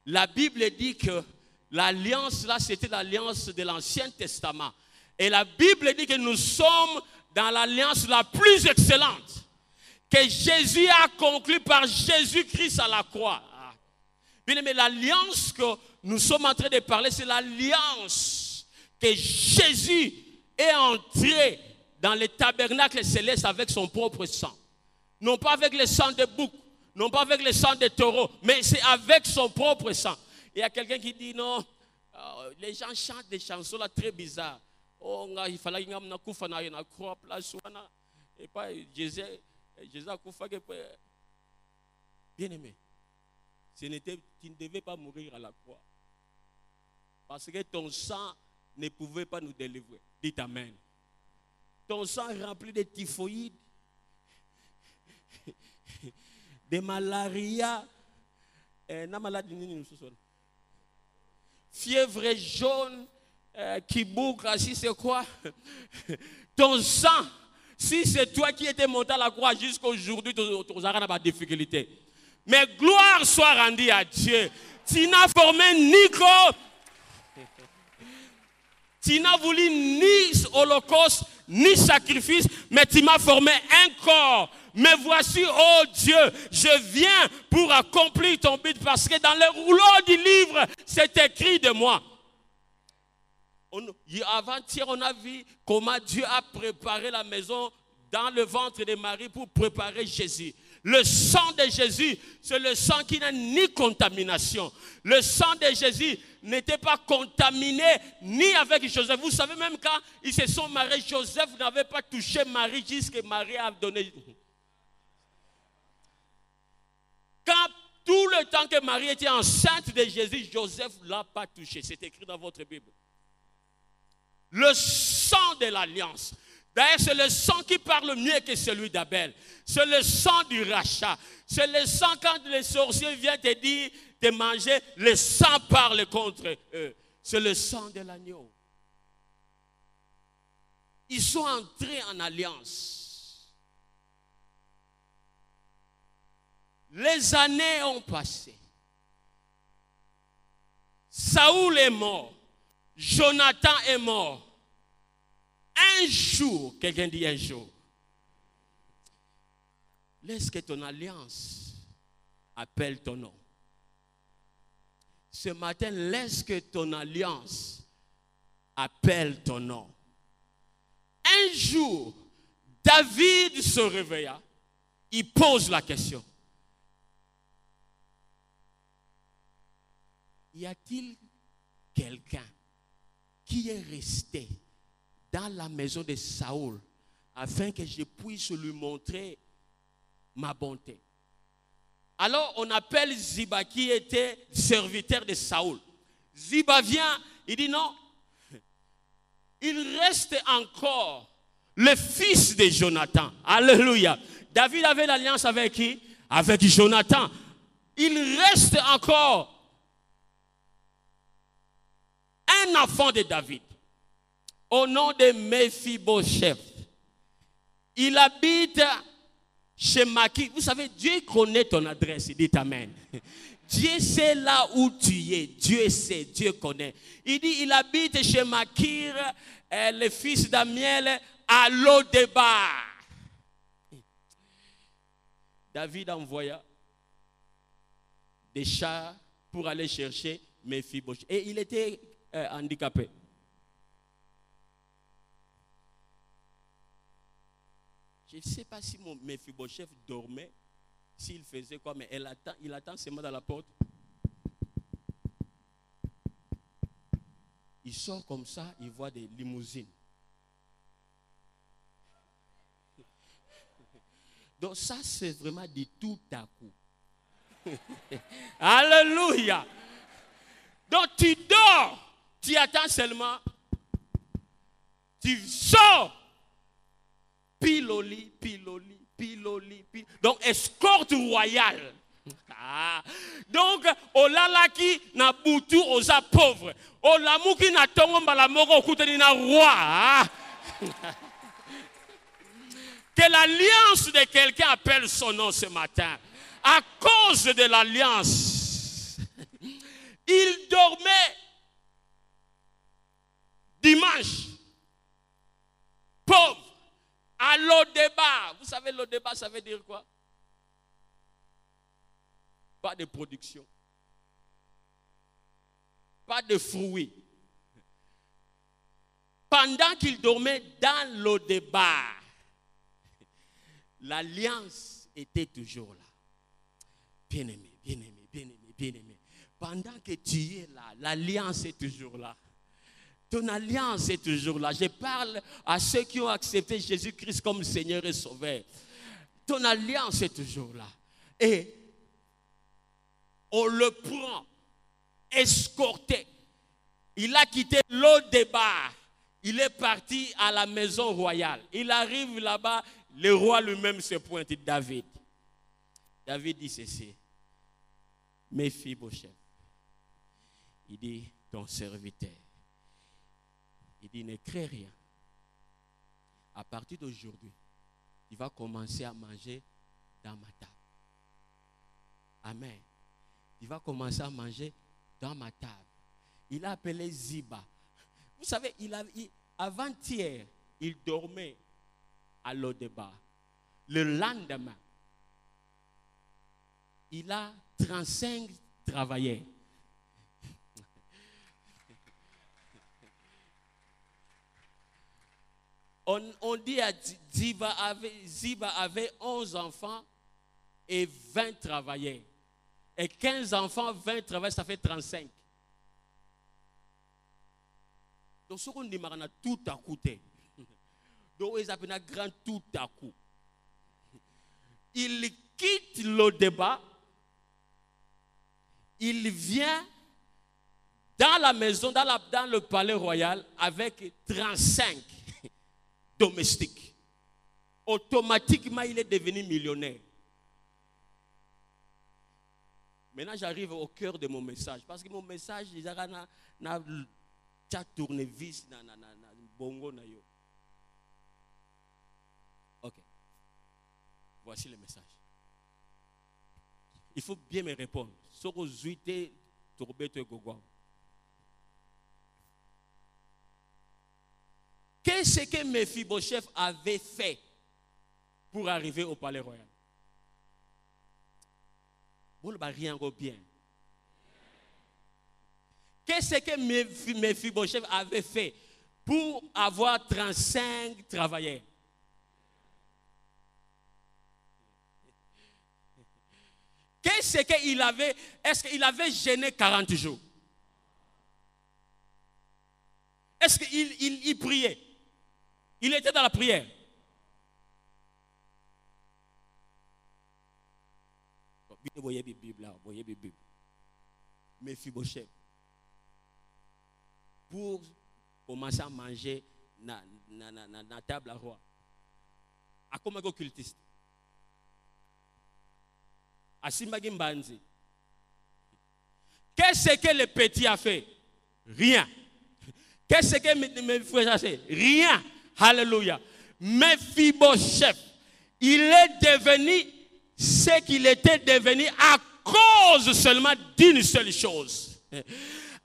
la Bible dit que l'alliance-là, c'était l'alliance de l'Ancien Testament. Et la Bible dit que nous sommes dans l'alliance la plus excellente que Jésus a conclue par Jésus-Christ à la croix. Bien aimé, l'alliance que nous sommes en train de parler, c'est l'alliance que Jésus est entré dans le tabernacle céleste avec son propre sang. Non pas avec le sang de bouc, non pas avec le sang de taureau, mais c'est avec son propre sang. Il y a quelqu'un qui dit non, les gens chantent des chansons là très bizarres. Oh, il fallait que je kufa na croix place et pas Jésus a kufa que bien aimé. Tu ne devais pas mourir à la croix. Parce que ton sang ne pouvait pas nous délivrer. Dites amen. Ton sang rempli de typhoïde, de malaria, fièvre jaune, qui boucle, si c'est quoi? Ton sang, si c'est toi qui étais monté à la croix jusqu'à aujourd'hui, tu n'auras pas de difficulté. Mais gloire soit rendue à Dieu. Tu n'as formé ni corps, tu n'as voulu ni holocauste, ni sacrifice, mais tu m'as formé un corps. Mais voici, oh Dieu, je viens pour accomplir ton but, parce que dans le rouleau du livre, c'est écrit de moi. Avant-hier, on a vu comment Dieu a préparé la maison dans le ventre de Marie pour préparer Jésus. Le sang de Jésus, c'est le sang qui n'a ni contamination. Le sang de Jésus n'était pas contaminé ni avec Joseph. Vous savez, même quand ils se sont mariés, Joseph n'avait pas touché Marie jusqu'à Marie a donné. Quand tout le temps que Marie était enceinte de Jésus, Joseph ne l'a pas touché. C'est écrit dans votre Bible. Le sang de l'alliance. D'ailleurs, c'est le sang qui parle mieux que celui d'Abel. C'est le sang du rachat. C'est le sang quand les sorciers viennent te dire de manger, le sang parle contre eux. C'est le sang de l'agneau. Ils sont entrés en alliance. Les années ont passé. Saoul est mort. Jonathan est mort. Un jour, quelqu'un dit un jour, laisse que ton alliance appelle ton nom. Ce matin, laisse que ton alliance appelle ton nom. Un jour, David se réveilla. Il pose la question. Y a-t-il quelqu'un qui est resté dans la maison de Saoul afin que je puisse lui montrer ma bonté? Alors on appelle Ziba qui était serviteur de Saoul. Ziba vient, il dit non, il reste encore le fils de Jonathan. Alléluia. David avait l'alliance avec qui? Avec Jonathan. Il reste encore un enfant de David, au nom de Mephibosheth. Il habite chez Maki. Vous savez, Dieu connaît ton adresse. Dites amen. Dieu sait là où tu es. Dieu sait, Dieu connaît. Il dit, il habite chez Makir, le fils d'Amiel, à Lo-Debar. David envoya des chars pour aller chercher Mephibosheth. Et il était handicapé. Je ne sais pas si mon Mephibosheth dormait, s'il faisait quoi, mais il attend seulement dans la porte. Il sort comme ça, il voit des limousines. Donc ça, c'est vraiment du tout à coup. Alléluia. Donc tu dors, tu attends seulement, tu sors. Piloli. Donc escorte royale. Donc olalaki na butu oza pauvre. Olamuki na tongo mbala moko okutani na roi. Que l'alliance de quelqu'un appelle son nom ce matin. À cause de l'alliance, il dormait dimanche. Pauvre. À l'Odéba. Vous savez, l'Odéba, ça veut dire quoi? Pas de production. Pas de fruits. Pendant qu'il dormait dans l'Odéba, l'alliance était toujours là. Bien-aimé. Pendant que tu es là, l'alliance est toujours là. Ton alliance est toujours là. Je parle à ceux qui ont accepté Jésus-Christ comme Seigneur et Sauveur. Ton alliance est toujours là. Et on le prend, escorté. Il a quitté l'Odéba. Il est parti à la maison royale. Il arrive là-bas, le roi lui-même se pointe, David. David dit ceci. Mephibosheth. Il dit, ton serviteur. Il dit, ne crée rien. À partir d'aujourd'hui, il va commencer à manger dans ma table. Amen. Il va commencer à manger dans ma table. Il a appelé Ziba. Vous savez, avant-hier, il dormait à l'Odéba. Le lendemain, il a 35 travailleurs. On dit à Ziba avait 11 enfants et 20 travailleurs. Et 15 enfants, 20 travailleurs, ça fait 35. Donc, ce qu'on dit, tout à coup. Donc, ils appellent un grand tout à coup. Il quitte le débat. Il vient dans la maison, dans le palais royal, avec 35 domestiques. Automatiquement, il est devenu millionnaire. Maintenant, j'arrive au cœur de mon message. Parce que mon message, il y a un tournevis, bongo. Ok. Voici le message. Il faut bien me répondre. Qu'est-ce que Mephibosheth avait fait pour arriver au palais royal? Rien bien. Qu'est-ce que Mephibosheth avait fait pour avoir 35 travailleurs? Qu'est-ce qu'il avait? Est-ce qu'il avait jeûné 40 jours? Est-ce qu'il priait? Il était dans la prière. Vous voyez la Bible là, vous voyez la Bible. Mephibosheth, pour commencer à manger dans la table à roi, à comme un occultiste. Qu'est-ce que le petit a fait? Rien. Qu'est-ce que Mephibosheth a fait? Rien. Alléluia. Mephibosheth, il est devenu ce qu'il était devenu à cause seulement d'une seule chose.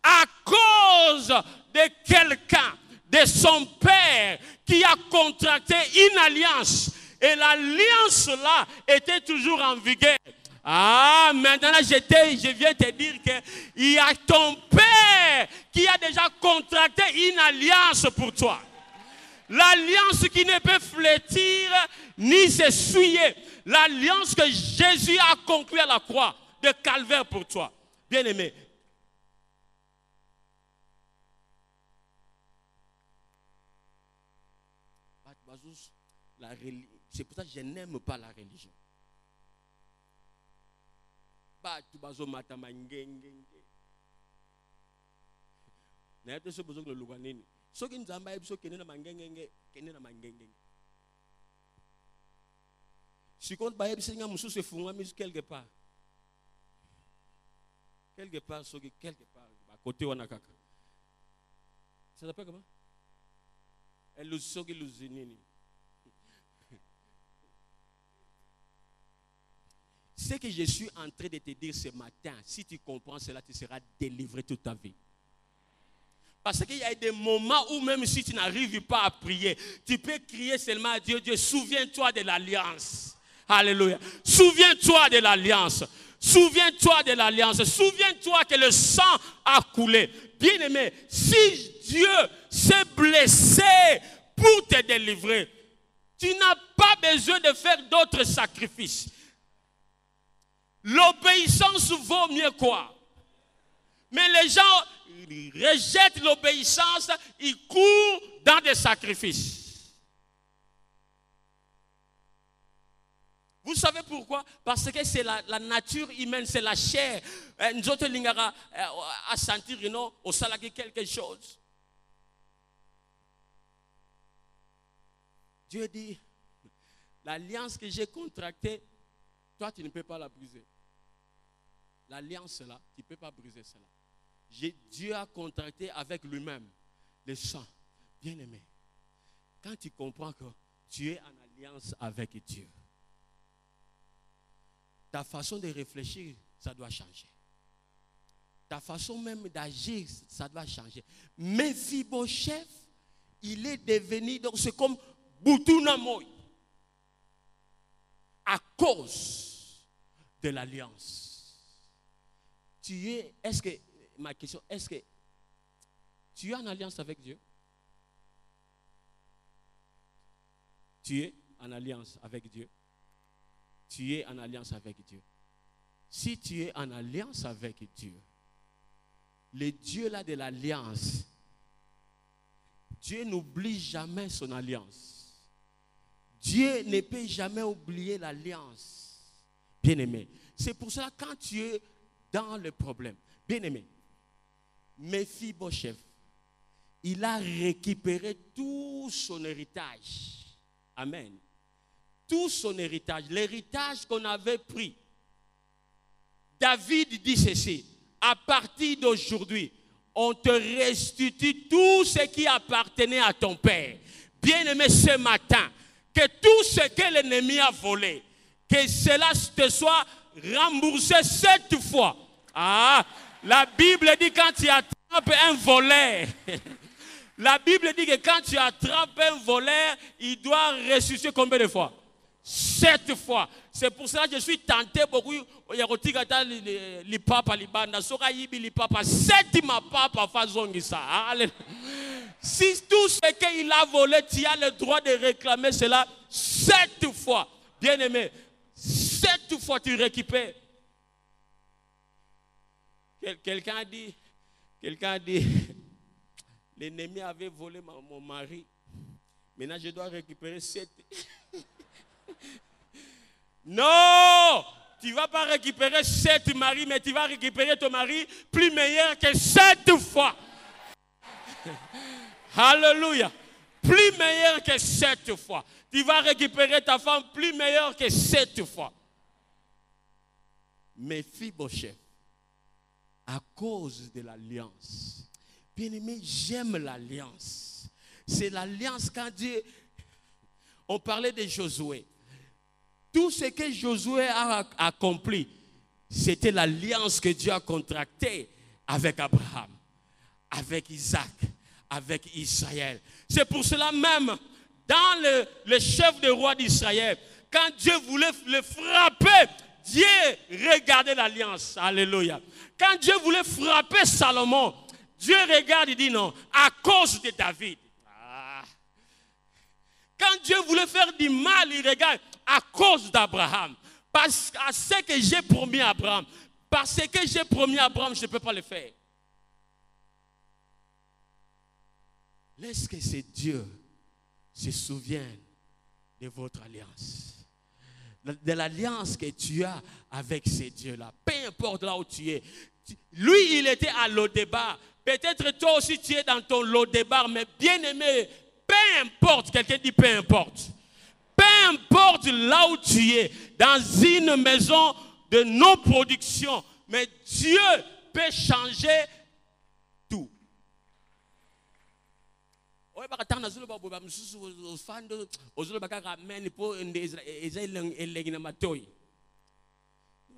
À cause de quelqu'un, de son père, qui a contracté une alliance Et l'alliance là était toujours en vigueur. Ah, maintenant je viens te dire qu'il y a ton père qui a déjà contracté une alliance pour toi. L'alliance qui ne peut flétir ni s'essuyer. L'alliance que Jésus a conclue à la croix de Calvaire pour toi. Bien-aimé. C'est pour ça que je n'aime pas la religion. Si compte pas quelque part. Quelque part, à côté on a caca. Ça s'appelle comment? Elle le sogi l'usinini. Ce que je suis en train de te dire ce matin, si tu comprends cela, tu seras délivré toute ta vie. Parce qu'il y a des moments où même si tu n'arrives pas à prier, tu peux crier seulement à Dieu, Dieu, souviens-toi de l'alliance. Alléluia. Souviens-toi de l'alliance. Souviens-toi de l'alliance. Souviens-toi que le sang a coulé. Bien-aimé, si Dieu s'est blessé pour te délivrer, tu n'as pas besoin de faire d'autres sacrifices. L'obéissance vaut mieux quoi? Mais les gens rejettent l'obéissance, ils courent dans des sacrifices. Vous savez pourquoi? Parce que c'est la nature humaine, c'est la chair. Nous autres, à sentir, au salaki quelque chose. Dieu dit, l'alliance que j'ai contractée, toi, tu ne peux pas la briser. L'alliance là, tu ne peux pas briser cela. Dieu a contracté avec lui-même le sang. Bien-aimé, quand tu comprends que tu es en alliance avec Dieu, ta façon de réfléchir, ça doit changer. Ta façon même d'agir, ça doit changer. Mephibosheth, il est devenu, donc c'est comme Boutunamoy, à cause de l'alliance. Ma question, est-ce que tu es en alliance avec Dieu? Tu es en alliance avec Dieu. Tu es en alliance avec Dieu. Si tu es en alliance avec Dieu, le Dieu là de l'alliance, Dieu n'oublie jamais son alliance. Dieu ne peut jamais oublier l'alliance. Bien-aimé. C'est pour cela quand tu es dans le problème, bien-aimé, Mephibosheth, il a récupéré tout son héritage. Amen. Tout son héritage, l'héritage qu'on avait pris. David dit ceci, à partir d'aujourd'hui, on te restitue tout ce qui appartenait à ton père. Bien-aimé, ce matin, que tout ce que l'ennemi a volé, que cela te soit remboursé 7 fois. Ah, la Bible dit quand tu attrapes un voleur, la Bible dit que quand tu attrapes un voleur, il doit ressusciter combien de fois? 7 fois. C'est pour cela que je suis tenté beaucoup. Les papas, les bandes, les papas, 7 ma papa faisons ça. Si tout ce qu'il a volé, tu as le droit de réclamer cela 7 fois. Bien aimé, 7 fois tu récupères. Quelqu'un a dit, l'ennemi avait volé mon mari. Maintenant, je dois récupérer 7. Non, tu ne vas pas récupérer 7 maris, mais tu vas récupérer ton mari plus meilleur que 7 fois. Alléluia. Plus meilleur que 7 fois. Tu vas récupérer ta femme plus meilleure que 7 fois. Mephibosheth, à cause de l'alliance. Bien-aimé, j'aime l'alliance. C'est l'alliance quand Dieu... On parlait de Josué. Tout ce que Josué a accompli, c'était l'alliance que Dieu a contractée avec Abraham, avec Isaac, avec Israël. C'est pour cela même, dans le chef des rois d'Israël, quand Dieu voulait le frapper, Dieu regardait l'alliance. Alléluia. Quand Dieu voulait frapper Salomon, Dieu regarde et dit non, à cause de David. Quand Dieu voulait faire du mal, il regarde à cause d'Abraham. Parce à ce que j'ai promis à Abraham. Parce que j'ai promis à Abraham, je ne peux pas le faire. Laisse que ce Dieu se souvienne de votre alliance. De l'alliance que tu as avec ce Dieu-là. Peu importe là où tu es. Lui, il était à Lo-Débar. Peut-être toi aussi tu es dans ton Lo-Débar, mais bien aimé, peu importe, quelqu'un dit peu importe. Peu importe là où tu es, dans une maison de non-production, mais Dieu peut changer tout.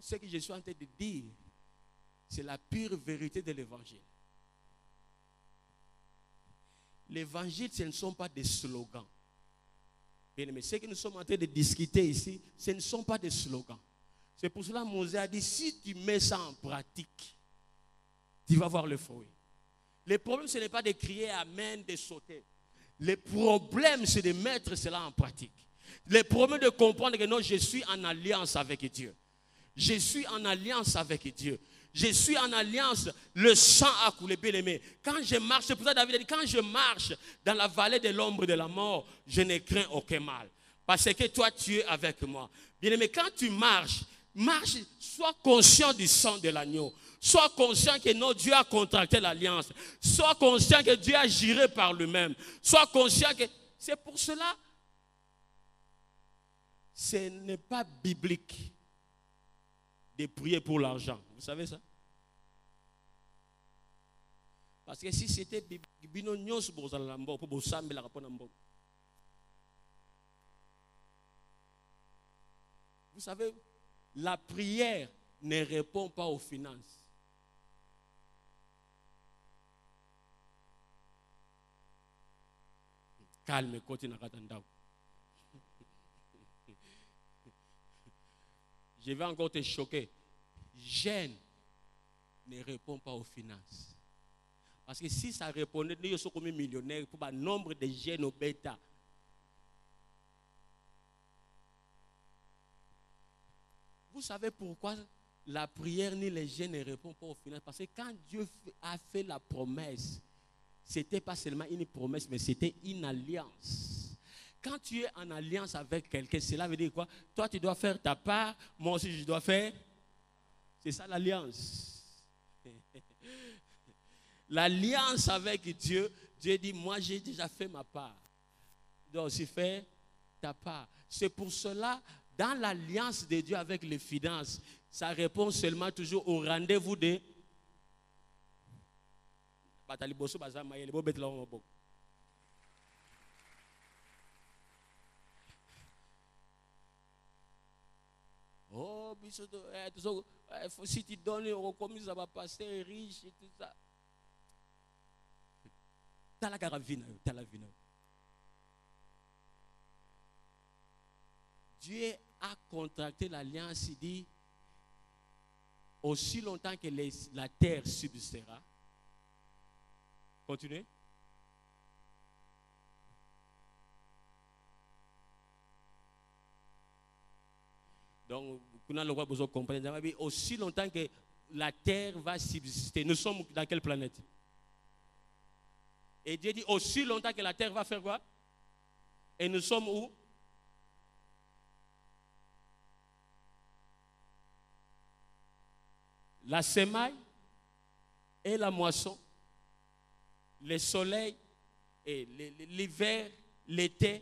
Ce que je suis en train de dire, c'est la pure vérité de l'évangile. L'évangile, ce ne sont pas des slogans. Bien aimé, ce que nous sommes en train de discuter ici, ce ne sont pas des slogans. C'est pour cela que Moïse a dit, si tu mets ça en pratique, tu vas voir le fruit. Le problème, ce n'est pas de crier amen, de sauter. Le problème, c'est de mettre cela en pratique. Le problème de comprendre que non, je suis en alliance avec Dieu. Je suis en alliance avec Dieu. Je suis en alliance, le sang a coulé, bien aimé. Quand je marche, c'est pour ça que David a dit, quand je marche dans la vallée de l'ombre de la mort, je ne crains aucun mal. Parce que toi, tu es avec moi. Bien aimé, quand tu marche, sois conscient du sang de l'agneau. Sois conscient que non, Dieu a contracté l'alliance. Sois conscient que Dieu a géré par lui-même. Sois conscient que... C'est pour cela, ce n'est pas biblique de prier pour l'argent. Vous savez ça? Parce que si c'était biblique, vous savez, la prière ne répond pas aux finances. Calme, continue. Je vais encore te choquer. Jeûne ne répond pas aux finances. Parce que si ça répondait, nous sommes comme millionnaires pour le nombre de jeûnes au bêta. Vous savez pourquoi la prière ni les jeûnes ne répondent pas aux finances? Parce que quand Dieu a fait la promesse, ce n'était pas seulement une promesse, mais c'était une alliance. Quand tu es en alliance avec quelqu'un, cela veut dire quoi? Toi, tu dois faire ta part, moi aussi, je dois faire. C'est ça l'alliance. L'alliance avec Dieu, Dieu dit, moi, j'ai déjà fait ma part. Tu dois aussi faire ta part. C'est pour cela, dans l'alliance de Dieu avec les finances, ça répond seulement toujours au rendez-vous de... Oh, si tu donnes, comme ça va passer riche et tout ça. T'as la caravine, t'as la vie. Dieu a contracté l'alliance, il dit, aussi longtemps que la terre subsistera. Continuez. Donc, vous comprenez, aussi longtemps que la terre va subsister. Nous sommes dans quelle planète? Et Dieu dit aussi longtemps que la terre va faire quoi? Et nous sommes où? La semaille et la moisson, le soleil et l'hiver, l'été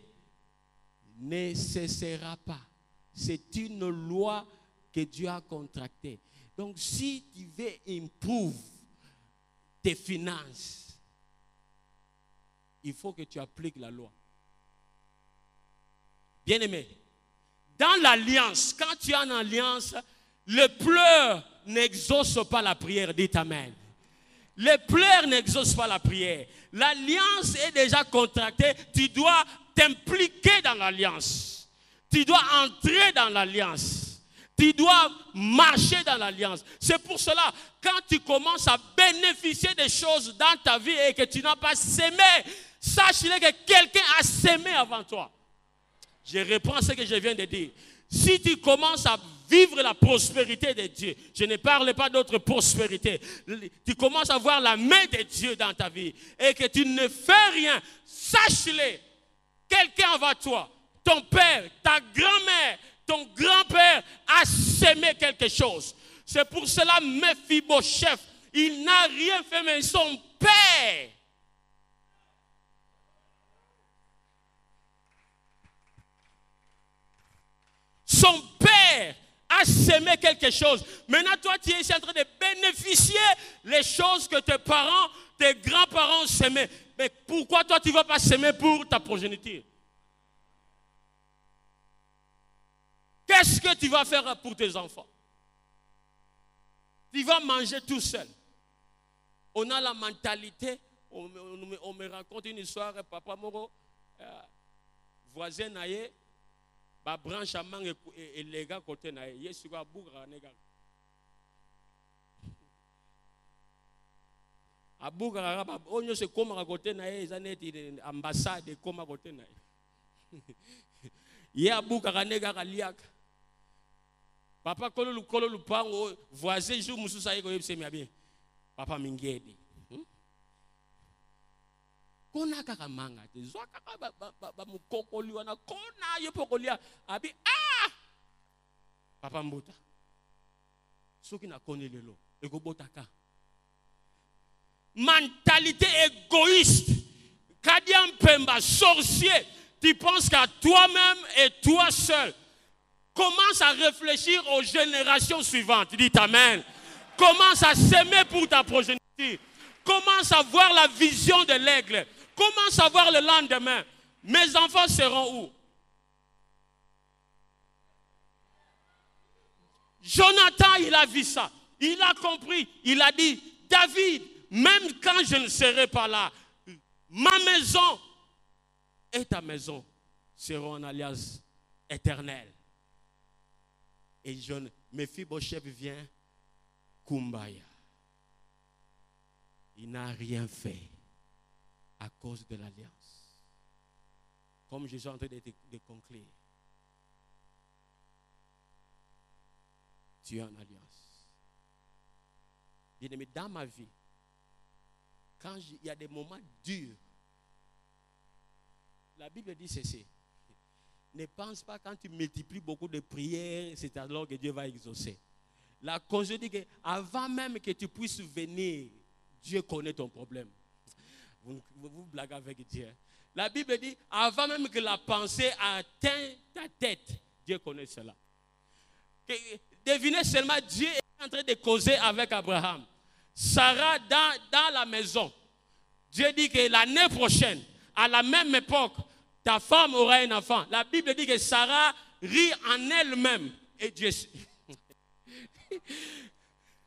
ne cessera pas. C'est une loi que Dieu a contractée. Donc si tu veux improve tes finances, il faut que tu appliques la loi. Bien-aimé, dans l'alliance, quand tu es en alliance, le pleur n'exauce pas la prière. Dites amen. Le pleur n'exauce pas la prière. L'alliance est déjà contractée. Tu dois t'impliquer dans l'alliance. Tu dois entrer dans l'alliance. Tu dois marcher dans l'alliance. C'est pour cela, quand tu commences à bénéficier des choses dans ta vie et que tu n'as pas sémé, sache-le que quelqu'un a sémé avant toi. Je reprends ce que je viens de dire. Si tu commences à vivre la prospérité de Dieu, je ne parle pas d'autre prospérité, tu commences à voir la main de Dieu dans ta vie et que tu ne fais rien, sache-le, quelqu'un avant toi, ton père, ta grand-mère, ton grand-père a sémé quelque chose. C'est pour cela, Mephibosheth, il n'a rien fait, mais son père. Son père a sémé quelque chose. Maintenant, toi, tu es en train de bénéficier les choses que tes parents, tes grands-parents ont sémées. Mais pourquoi toi, tu ne vas pas s'aimer pour ta progéniture? Qu'est-ce que tu vas faire pour tes enfants? Tu vas manger tout seul. On a la mentalité, on me raconte une histoire, papa Moro, voisin naïe, ba branche à mangue et les gars côté naïe, yesu va bougra nega. A bougra ba onyo se koma à côté naïe, ils ont ambassade koma côté naïe. Ya bougra nega kaliak. Papa kolo lupango voisin jour mususa yeko yebse bien. Papa mingedi. Kona kaka manga te zwa kaka ba mukokoli wana kona yepokolia abi papa mbuta soki na koni lelo ekobotaka mentalité égoïste kadiam pemba sorcier tu penses qu'à toi-même et toi seul. Commence à réfléchir aux générations suivantes. Dites amen. Commence à s'aimer pour ta progéniture. Commence à voir la vision de l'aigle. Commence à voir le lendemain. Mes enfants seront où? Jonathan, il a vu ça. Il a compris. Il a dit, David, même quand je ne serai pas là, ma maison et ta maison seront en alliance éternelle. Et Mephibosheth vient, Kumbaya. Il n'a rien fait à cause de l'alliance. Comme je suis en train de conclure. Tu es en alliance. Bien-aimé, dans ma vie, quand il y a des moments durs, la Bible dit ceci. Ne pense pas quand tu multiplies beaucoup de prières, c'est alors que Dieu va exaucer. La cause dit qu'avant même que tu puisses venir, Dieu connaît ton problème. Vous blaguez avec Dieu. La Bible dit, avant même que la pensée atteigne ta tête, Dieu connaît cela. Devinez seulement, Dieu est en train de causer avec Abraham. Sarah dans la maison. Dieu dit que l'année prochaine, à la même époque, ta femme aura un enfant. La Bible dit que Sarah rit en elle-même. Et Dieu.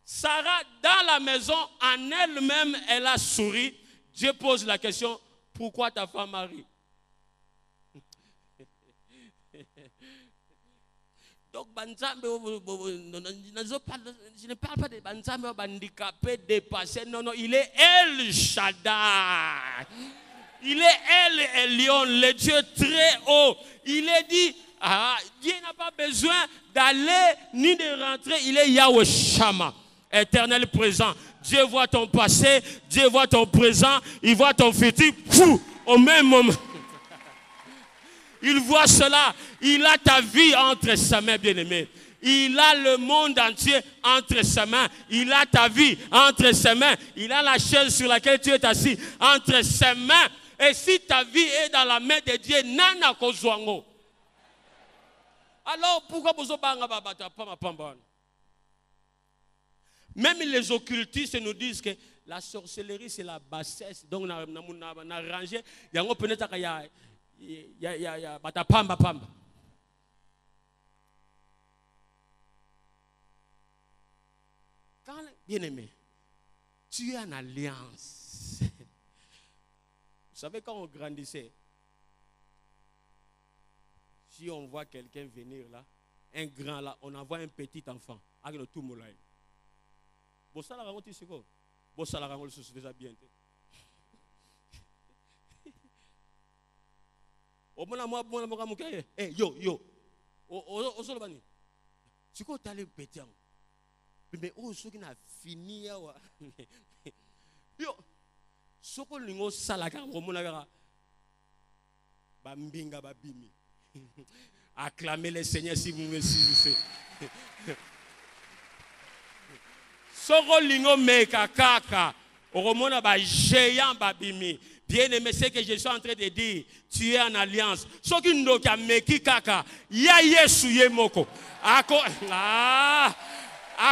Sarah, dans la maison, en elle-même, elle a souri. Dieu pose la question, pourquoi ta femme a ri? Donc, je ne parle pas de Banzambe handicapé, dépassé. Non, non, il est El Shaddai. Il est El Elyon, le Dieu très haut. Il est dit, Dieu n'a pas besoin d'aller ni de rentrer. Il est Yahweh Shammah, éternel présent. Dieu voit ton passé, Dieu voit ton présent, il voit ton futur. Fou, au même moment. Il voit cela. Il a ta vie entre sa main, bien-aimé. Il a le monde entier entre ses mains. Il a ta vie entre ses mains. Il a la chaise sur laquelle tu es assis entre ses mains. Et si ta vie est dans la main de Dieu, nana kozwango. Alors pourquoi vous pas? Même les occultistes nous disent que la sorcellerie c'est la bassesse. Donc on a rangé. Il y a peut-être il y a batapamba pamba. Quand, bien aimé, tu es en alliance. Vous savez, quand on grandissait, Si on voit quelqu'un venir là, un grand là, on envoie un petit enfant. Avec le tout moulay. Bon, ça la raconte ici quoi? Bon, ça la raconte le déjà bien. Au moins, moi, eh, yo. Au sol, bani. C'est quoi, t'as le petit? Mais ceux qui n'a fini, yo, ce qu'on lingo salaka, au moins, bambinga babimi. Acclamez le Seigneur si vous me suivez. Soko lingo meka kaka. Oromona ba géant babimi. Bien aimé, c'est que je suis en train de dire, tu es en alliance. Soki ndoka meki kaka. Ya Yesu ye moko. À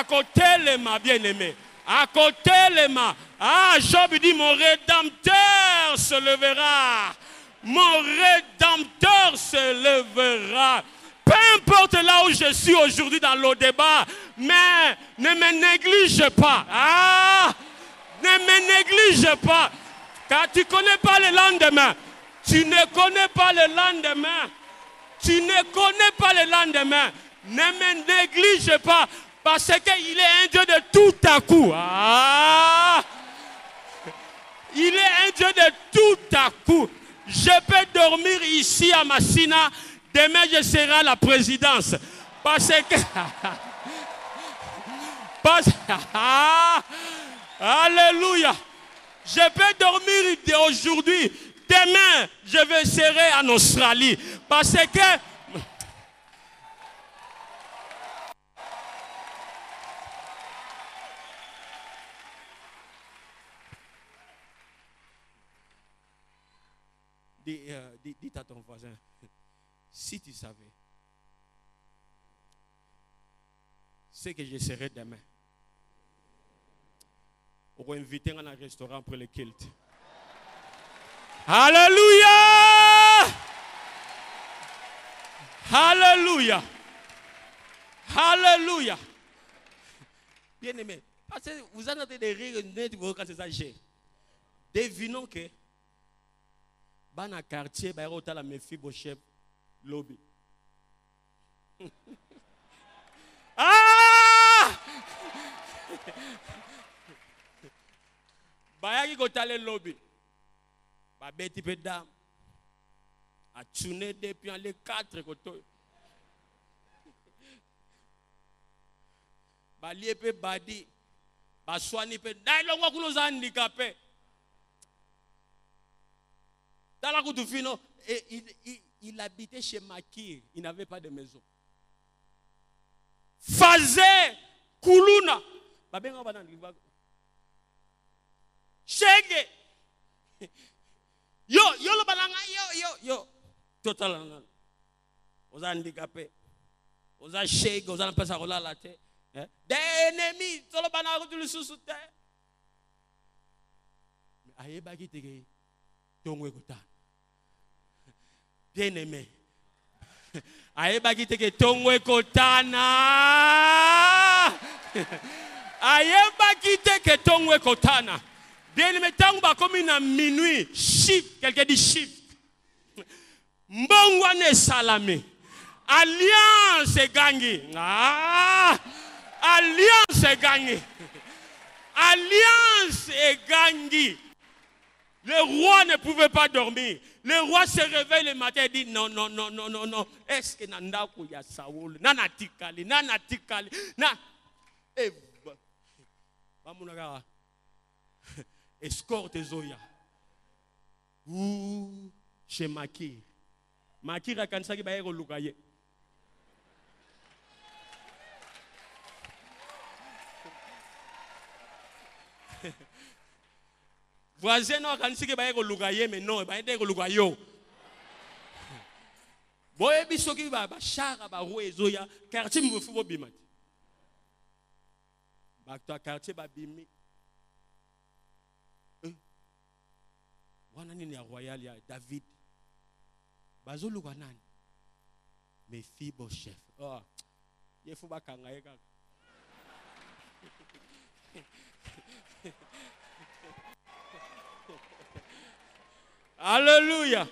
côté les mains, bien aimé. À côté les mains. Ah, Job dit, mon rédempteur se levera. Mon rédempteur se lèvera. Peu importe là où je suis aujourd'hui dans le débat, mais ne me néglige pas. Ah, ne me néglige pas. Car tu ne connais pas le lendemain. Tu ne connais pas le lendemain. Tu ne connais pas le lendemain. Ne me néglige pas. Parce qu'il est un Dieu de tout à coup. Ah, il est un Dieu de tout à coup. Je peux dormir ici à Massina. Demain, je serai à la présidence. Parce que... Alléluia. Je peux dormir aujourd'hui. Demain, je serai en Australie. Parce que... Dites à ton voisin, si tu savais ce que je serai demain, on va inviter à un restaurant pour le culte. Alléluia! Alléluia! Alléluia! Bien aimé, parce que vous en avez des rires quand c'est ça. Devinons que dans le quartier, il y a la Mephibosheth lobby. Ah! Il y a le lobby. Il y a des dames. A tuné depuis les 4 côtés. Il y a des badi. Il y a des handicapés. Dans la route de Fino, il habitait chez Makir. Il n'avait pas de maison. Fazé, Kuluna. Chege. Yo. Total. Aux handicapés. Aux chèques, aux empêches à rouler la tête. Des ennemis. Tout le banane de sous-terre. Mais aïe, bagui tege. Tongwe kota. Bien aimé. Aïe que tongwe kotana. Aïe que tongwe kotana. Bien aimé, tant comme une minuit, shift, quelqu'un dit shift. Mbongwane salame. Alliance est gagnée. Ah, alliance est gagnée. Alliance est gagnée. Le roi ne pouvait pas dormir. Le roi se réveille le matin et dit non. Est-ce que Nandaku ya Saoul? Nanatikali. Escorte Zoya. Ou chez Makir. Makir a kansaki ba ego lukaye. Voisin non kansiki ba ego lukaye mais non ba ego lukayo. Boye bisoki ba shaka ba ro Zoya quartier mfufu bo bimati. Ba to quartier ba bimi. Wana nini ya royal ya David bazoluka nani Mephibosheth. Oh yefu bakanga yeka. Alléluia.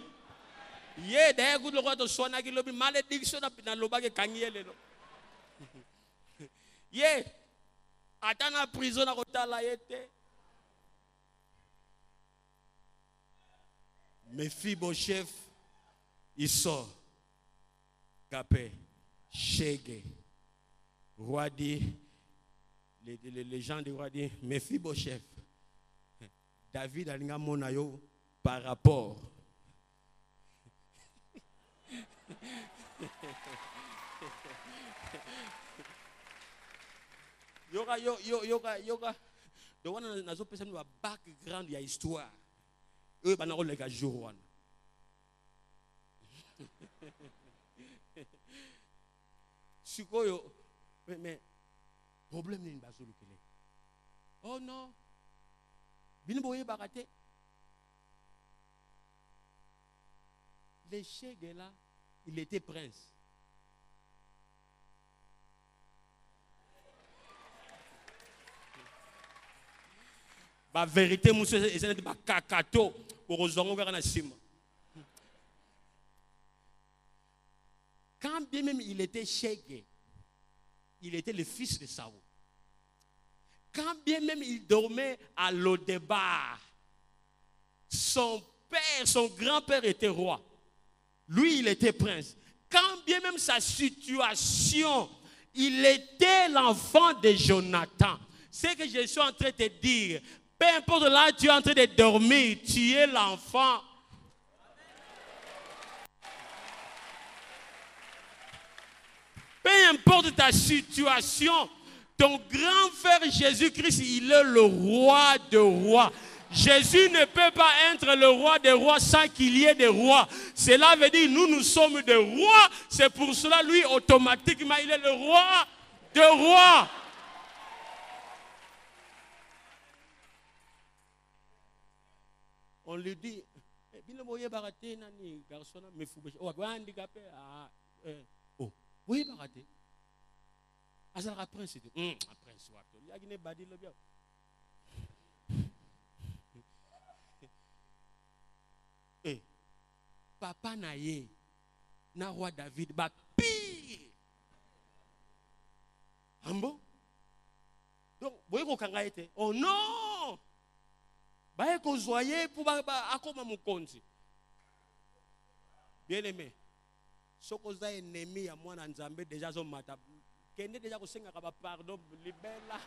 Ye d'ailleurs good le roi de soana qui lobi malédiction na loba ke kangiele lo. Ye atana prison na kotala yete. Mephibosheth il sort. Capé, Shege, roi dit, les gens du roi disent, Mephibosheth, David a linga monayo par rapport. Yoga. Donc on a nazo personne va background ya histoire. Eux ba na ko le ka jour wana. Sikoyo, mais problème n'est pas solution. Oh non, Biniboye Baraté, le chèque là, il était prince. La vérité, monsieur, c'est un kakato pour aux hommes vers la cime. Quand bien même il était Shege, il était le fils de Saoul. Quand bien même il dormait à Lodébar, son père, son grand-père était roi. Lui, il était prince. Quand bien même sa situation, il était l'enfant de Jonathan. C'est que je suis en train de te dire, peu importe là, tu es en train de dormir, tu es l'enfant. Peu importe ta situation, ton grand frère Jésus-Christ, il est le roi de rois. Jésus ne peut pas être le roi des rois sans qu'il y ait des rois. Cela veut dire nous sommes des rois. C'est pour cela, lui, automatiquement, il est le roi de rois. On lui dit, oui, baraté. Azara prince était. Prince wato. Il y a une badi le bien. Eh, papa naye, na roi David, ba pire. Ambo. Donc, vous voyez qu'on a été. Oh non! Bah, qu'on soyez pour akoma mon compte. Bien aimé. Sokoza ennemi ya mwana nzambe déjà zo mata kende déjà kosenga ka pardon libela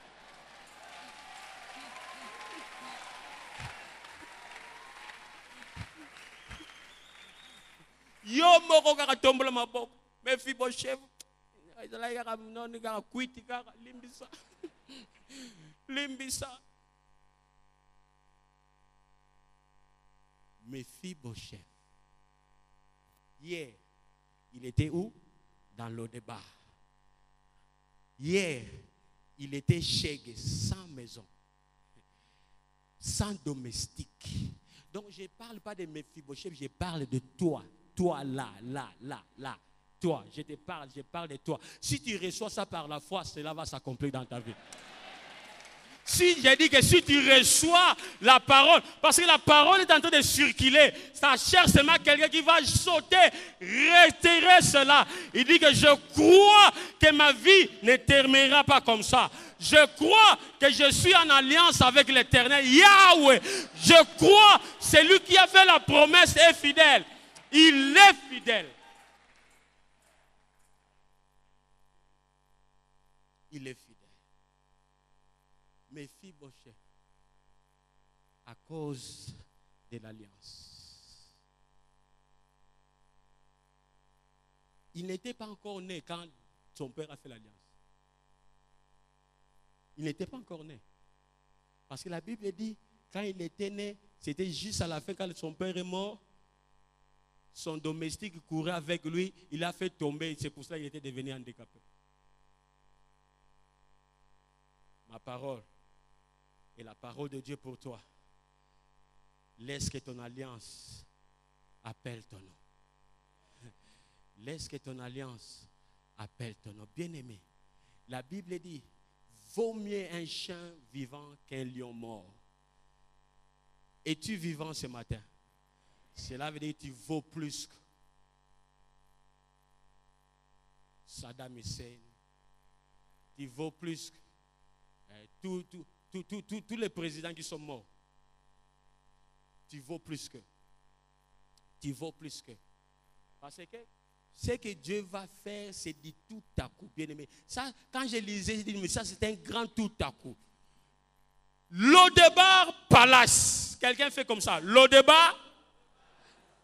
yo moko kaka tombola maboko Mephibosheth ezala kaka noni kaka kwiti kaka limbisa Mephibosheth hier il était où? Dans le débat. Hier, il était Shege, sans maison, sans domestique. Donc, je ne parle pas de Mephibosheth, je parle de toi. Toi, là. Toi, je parle de toi. Si tu reçois ça par la foi, cela va s'accomplir dans ta vie. Si j'ai dit que si tu reçois la parole, parce que la parole est en train de circuler, ça cherche seulement quelqu'un qui va sauter, retirer cela. Il dit que je crois que ma vie ne terminera pas comme ça. Je crois que je suis en alliance avec l'Éternel Yahweh. Je crois que celui qui a fait la promesse est fidèle. Il est fidèle. Il est fidèle. Mephibosheth, à cause de l'alliance. Il n'était pas encore né quand son père a fait l'alliance. Il n'était pas encore né. Parce que la Bible dit, quand il était né, c'était juste à la fin, quand son père est mort, son domestique courait avec lui, il a fait tomber, c'est pour cela qu'il était devenu handicapé. Ma parole et la parole de Dieu pour toi. Laisse que ton alliance appelle ton nom. Laisse que ton alliance appelle ton nom. Bien-aimé, la Bible dit, vaut mieux un chien vivant qu'un lion mort. Es-tu vivant ce matin? Cela veut dire que tu vaux plus Saddam Hussein. Tu vaux plus que tous les présidents qui sont morts. Tu vaux plus que. Tu vaux plus que. Parce que ce que Dieu va faire, c'est du tout à coup. Bien aimé. Ça, quand je lisais, je dis, mais ça, c'est un grand tout à coup. Lodebar Palace. Quelqu'un fait comme ça. Lodebar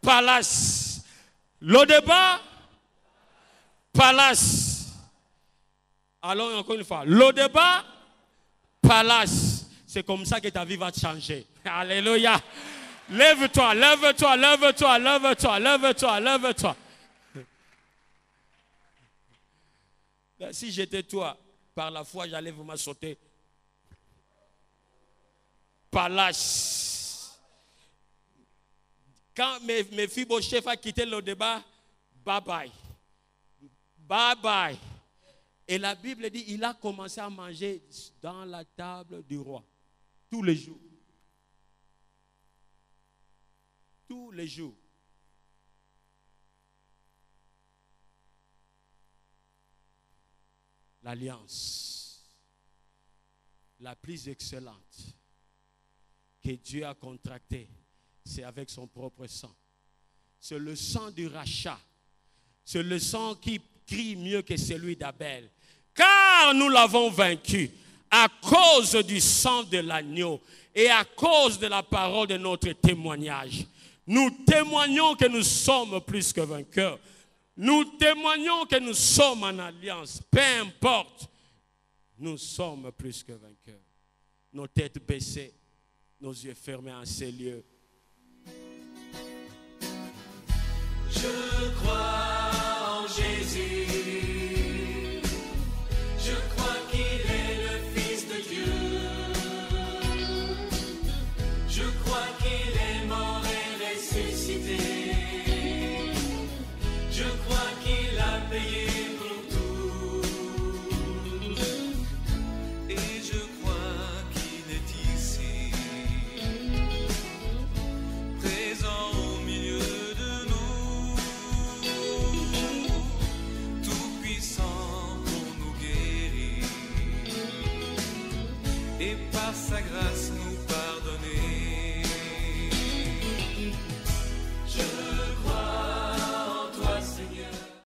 Palace. Lodebar Palace. Alors, encore une fois. Lodebar Palace. C'est comme ça que ta vie va changer. Alléluia. Lève-toi, lève-toi, lève-toi, lève-toi, lève-toi, lève-toi. Si j'étais toi, par la foi, j'allais vraiment sauter. Palace. Quand mes filles beaux chefs a quitté le débat, bye bye. Bye bye. Et la Bible dit, il a commencé à manger dans la table du roi. Tous les jours. Tous les jours. L'alliance la plus excellente que Dieu a contractée, c'est avec son propre sang. C'est le sang du rachat. C'est le sang qui crie mieux que celui d'Abel. Car nous l'avons vaincu à cause du sang de l'agneau et à cause de la parole de notre témoignage. Nous témoignons que nous sommes plus que vainqueurs. Nous témoignons que nous sommes en alliance. Peu importe, nous sommes plus que vainqueurs. Nos têtes baissées, nos yeux fermés en ces lieux. Je crois.